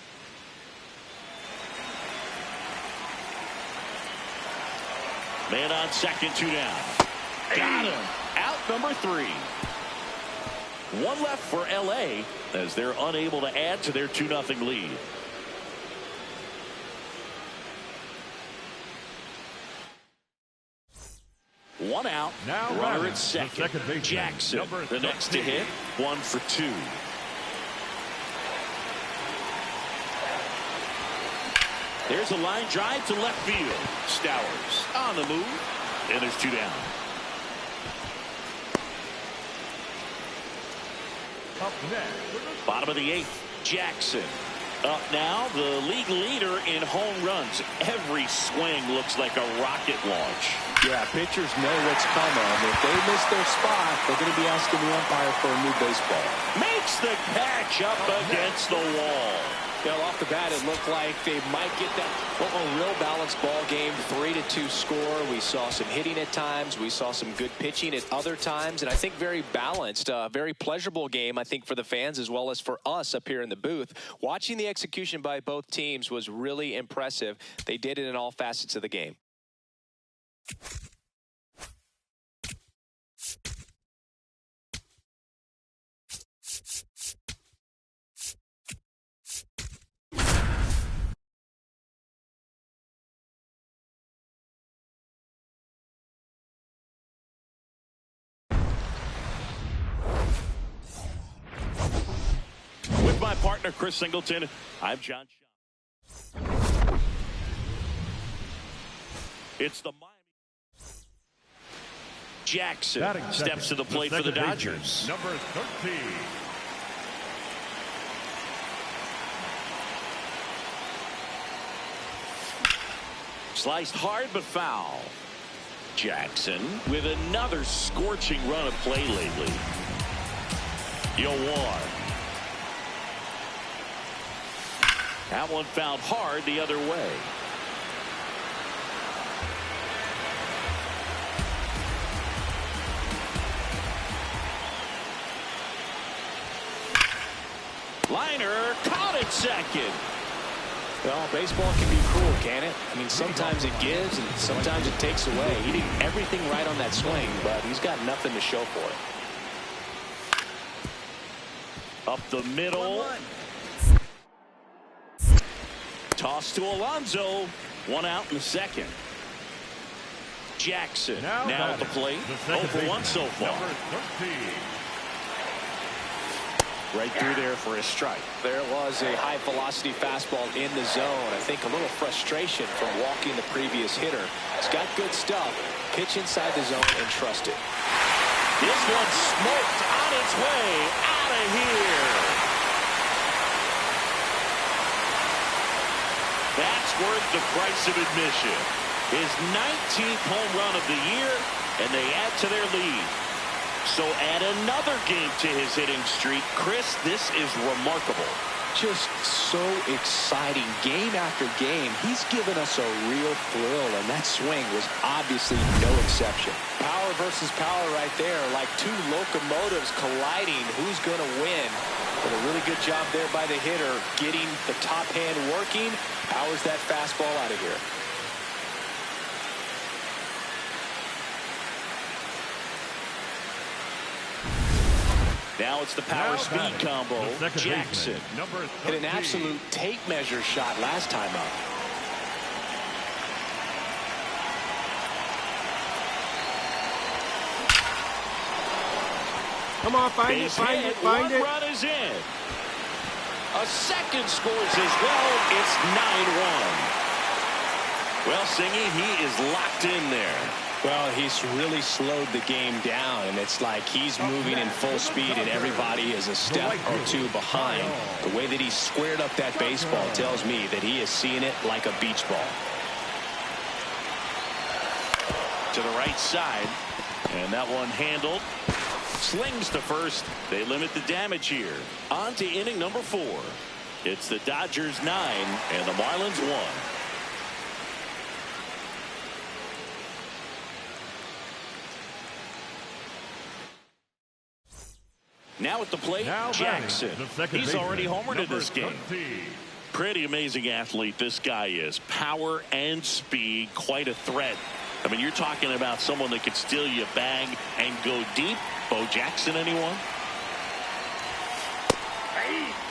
Man on second, 2 down. Got him. Out number 3. 1 left for L.A. as they're unable to add to their 2-0 lead. One out. Now runner at second. Jackson, the next to hit. 1 for 2. There's a line drive to left field. Stowers on the move. And there's 2 down. Up next. Bottom of the 8th. Jackson. Up now, the league leader in home runs. Every swing looks like a rocket launch. Yeah, pitchers know what's coming. If they miss their spot, they're going to be asking the umpire for a new baseball. Makes the catch up against the wall. Well, off the bat, it looked like they might get that a real balanced ball game, 3-2 score. We saw some hitting at times. We saw some good pitching at other times. And I think very balanced, very pleasurable game, I think, for the fans as well as for us up here in the booth. Watching the execution by both teams was really impressive. They did it in all facets of the game. With my partner, Chris Singleton, I'm John Shaw. It's the Miami. Jackson steps to the plate for the Dodgers. Number 13. Sliced hard but foul. Jackson with another scorching run of play lately. Yowar. That one fouled hard the other way. Liner caught it second. Well, baseball can be cruel, can it? I mean, sometimes it gives and sometimes it takes away. He did everything right on that swing, but he's got nothing to show for it. Up the middle. Toss to Alonso. 1 out in the second. Jackson now at the plate. 0 for 1 so far. Right through there for a strike. There was a high-velocity fastball in the zone. I think a little frustration from walking the previous hitter. He's got good stuff. Pitch inside the zone and trust it. This one smoked on its way out of here. That's worth the price of admission. His 19th home run of the year, and they add to their lead. So add another game to his hitting streak. Chris, this is remarkable. Just so exciting. Game after game, he's given us a real thrill, and that swing was obviously no exception. Power versus power right there, like two locomotives colliding. Who's going to win? But a really good job there by the hitter, getting the top hand working, powers that fastball out of here. Now it's the power-speed combo. Jackson. Hit an absolute tape measure shot last time up. Come on, find it, find it, find it. One run is in. A second scores as well. It's 9-1. Well, Singy, he is locked in there. Well, he's really slowed the game down, and it's like he's moving in full speed, and everybody is a step or two behind. The way that he squared up that baseball tells me that he is seeing it like a beach ball. To the right side, and that one handled. Slings to first. They limit the damage here. On to inning number 4. It's the Dodgers 9 and the Marlins 1. Now at the plate, Jackson. He's already homered in this game. Pretty amazing athlete this guy is. Power and speed, quite a threat. I mean, you're talking about someone that could steal you a bag and go deep. Bo Jackson, anyone?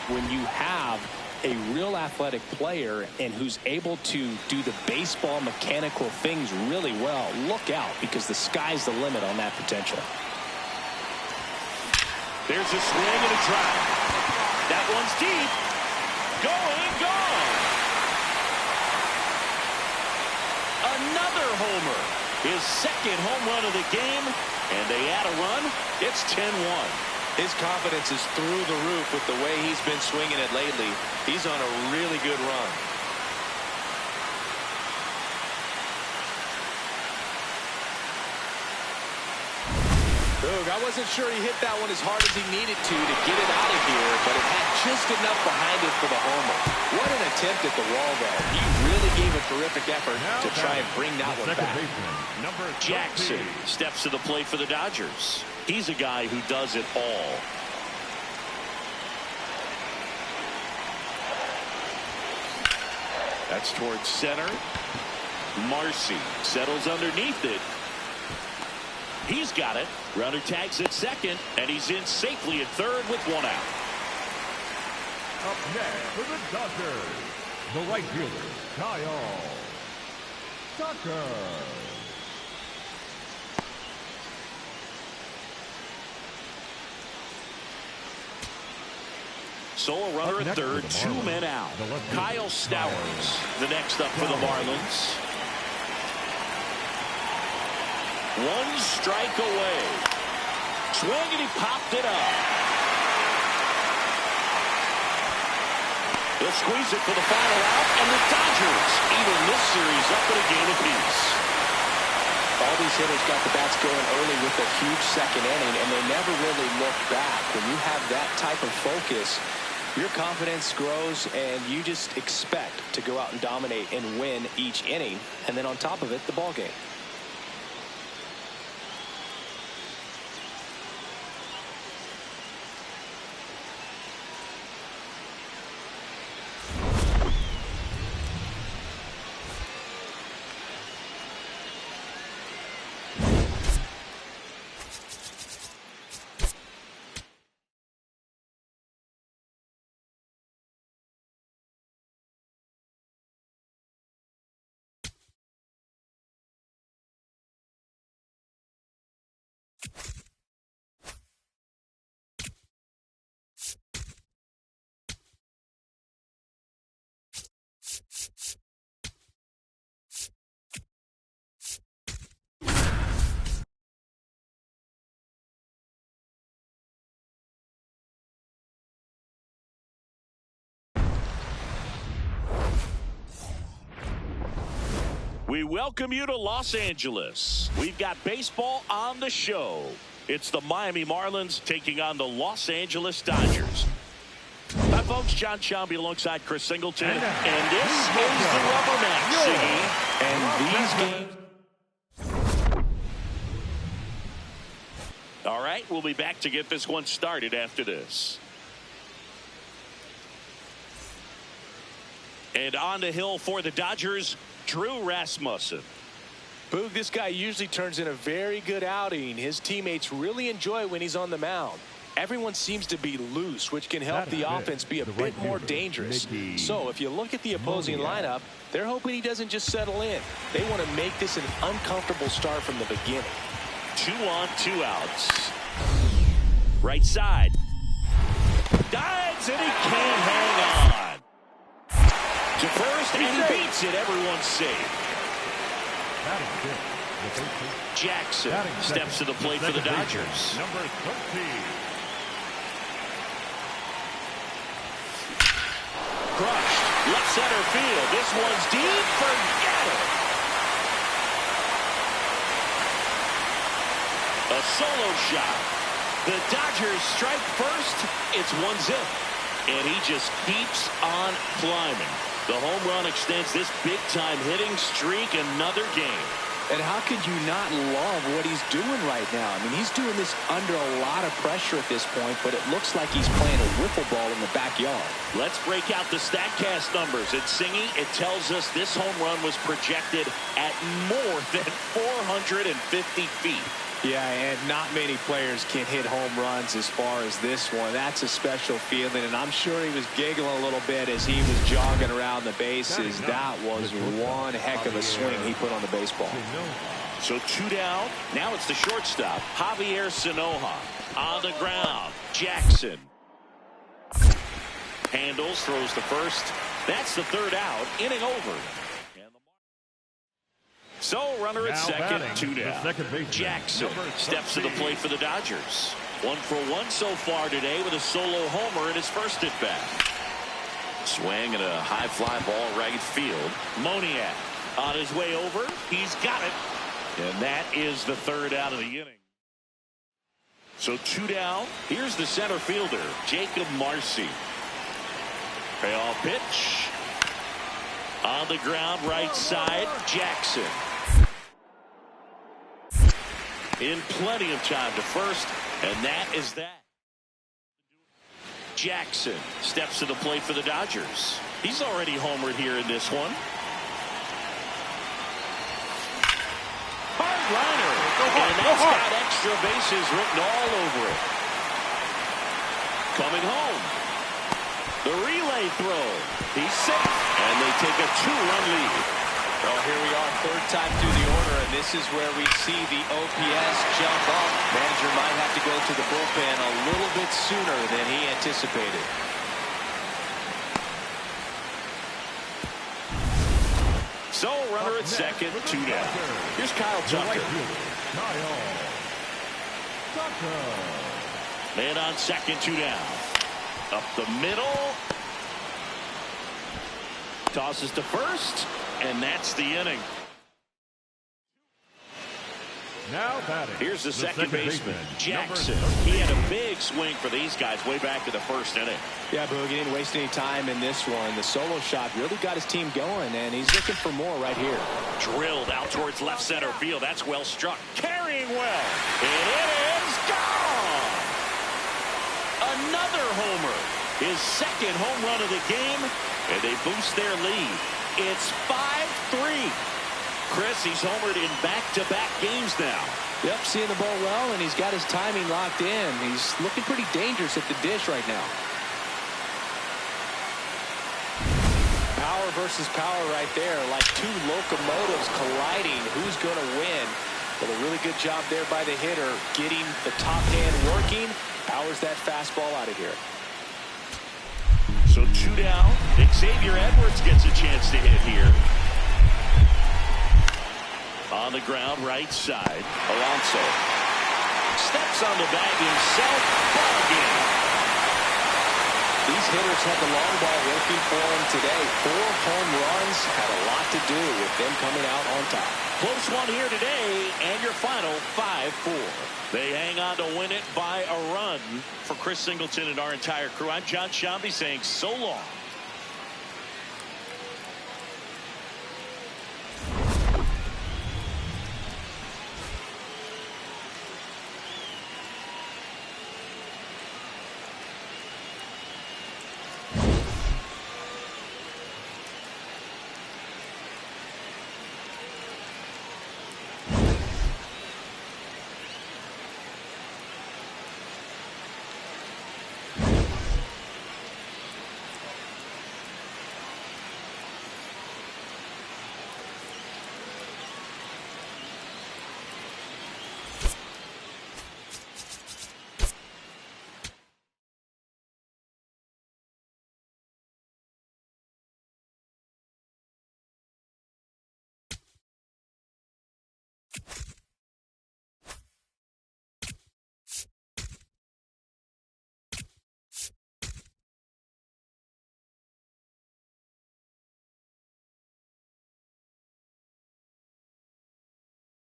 When you have a real athletic player and who's able to do the baseball mechanical things really well, look out, because the sky's the limit on that potential. There's a swing and a drive. That one's deep. Going, gone. Another homer. His second home run of the game. And they add a run. It's 10-1. His confidence is through the roof with the way he's been swinging it lately. He's on a really good run. I wasn't sure he hit that one as hard as he needed to get it out of here, but it had just enough behind it for the homer. What an attempt at the wall, though. He really gave a terrific effort to try and bring that one back. Jackson steps to the plate for the Dodgers. He's a guy who does it all. That's towards center. Marcy settles underneath it. He's got it. Runner tags at second, and he's in safely at third with one out. Up next for the Dodgers, the right fielder, Kyle Tucker. So a runner at third, 2 men out. Kyle Stowers, the next up for the Marlins. One strike away. Swing and he popped it up. They'll squeeze it for the final out, and the Dodgers even this series up at a game apiece. All these hitters got the bats going early with a huge second inning, and they never really looked back. When you have that type of focus, your confidence grows, and you just expect to go out and dominate and win each inning, and then on top of it, the ball game. We welcome you to Los Angeles. We've got baseball on the show. It's the Miami Marlins taking on the Los Angeles Dodgers. That folks, John Sciambi alongside Chris Singleton. And this is the rubber match, Siggy. And these games... All right, we'll be back to get this one started after this. And on the hill for the Dodgers, Drew Rasmussen. Boog, this guy usually turns in a very good outing. His teammates really enjoy when he's on the mound. Everyone seems to be loose, which can help the offense be a bit more dangerous. So if you look at the opposing lineup, they're hoping he doesn't just settle in. They want to make this an uncomfortable start from the beginning. 2 on, 2 outs. Right side. Dives, and he can't hang on. To first, and he beats it. Everyone's safe. Jackson steps to the plate for the Dodgers. Number 13. Crushed. Left center field. This one's deep. Forget it. A solo shot. The Dodgers strike first. It's 1-0. And he just keeps on climbing. The home run extends this big-time hitting streak another game. And how could you not love what he's doing right now? I mean, he's doing this under a lot of pressure at this point, but it looks like he's playing a wiffle ball in the backyard. Let's break out the StatCast numbers. At Singy, it tells us this home run was projected at more than 450 feet. Yeah, and not many players can hit home runs as far as this one. That's a special feeling, and I'm sure he was giggling a little bit as he was jogging around the bases. That was one heck of a swing he put on the baseball. So 2 down. Now it's the shortstop, Javier Sanoja. On the ground, Jackson. Handles, throws to first. That's the 3rd out. Inning over. So, runner at second, 2 down. Jackson steps to the plate for the Dodgers. 1 for 1 so far today with a solo homer in his first at bat. Swing and a high fly ball right field. Moniak on his way over. He's got it. And that is the 3rd out of the inning. So 2 down. Here's the center fielder, Jacob Marcy. Payoff pitch. On the ground, right side, Jackson. In plenty of time to first, and that is that. Jackson steps to the plate for the Dodgers. He's already homered here in this one. Hard liner, and that's got extra bases written all over it. Coming home. The relay throw. He's safe, and they take a 2-run lead. Well, here we are, 3rd time through the order, and this is where we see the OPS jump up. Manager might have to go to the bullpen a little bit sooner than he anticipated. So, runner at second, 2 down. Here's Kyle Tucker. Man on second, 2 down. Up the middle. Tosses to first, and that's the inning. Now batting. Here's the second baseman, Jackson. He had a big swing for these guys way back to the first inning. Yeah, Boog, he didn't waste any time in this one. The solo shot really got his team going, and he's looking for more right here. Drilled out towards left center field. That's well struck. Carrying well. And it is gone. Another homer. His second home run of the game, and they boost their lead. It's 5-3. Chris, he's homered in back-to-back games now. Yep, seeing the ball well, and he's got his timing locked in. He's looking pretty dangerous at the dish right now. Power versus power right there, like 2 locomotives colliding. Who's going to win? Well, a really good job there by the hitter, getting the top hand working. Powers that fastball out of here. So 2 down. Xavier Edwards gets a chance to hit here. On the ground, right side. Alonso steps on the bag himself. Ball game. these hitters had the long ball working for them today. 4 home runs had a lot to do with them coming out on top. Close one here today, and your final 5-4. They hang on to win it by a run. For Chris Singleton and our entire crew, I'm John Sciambi saying so long.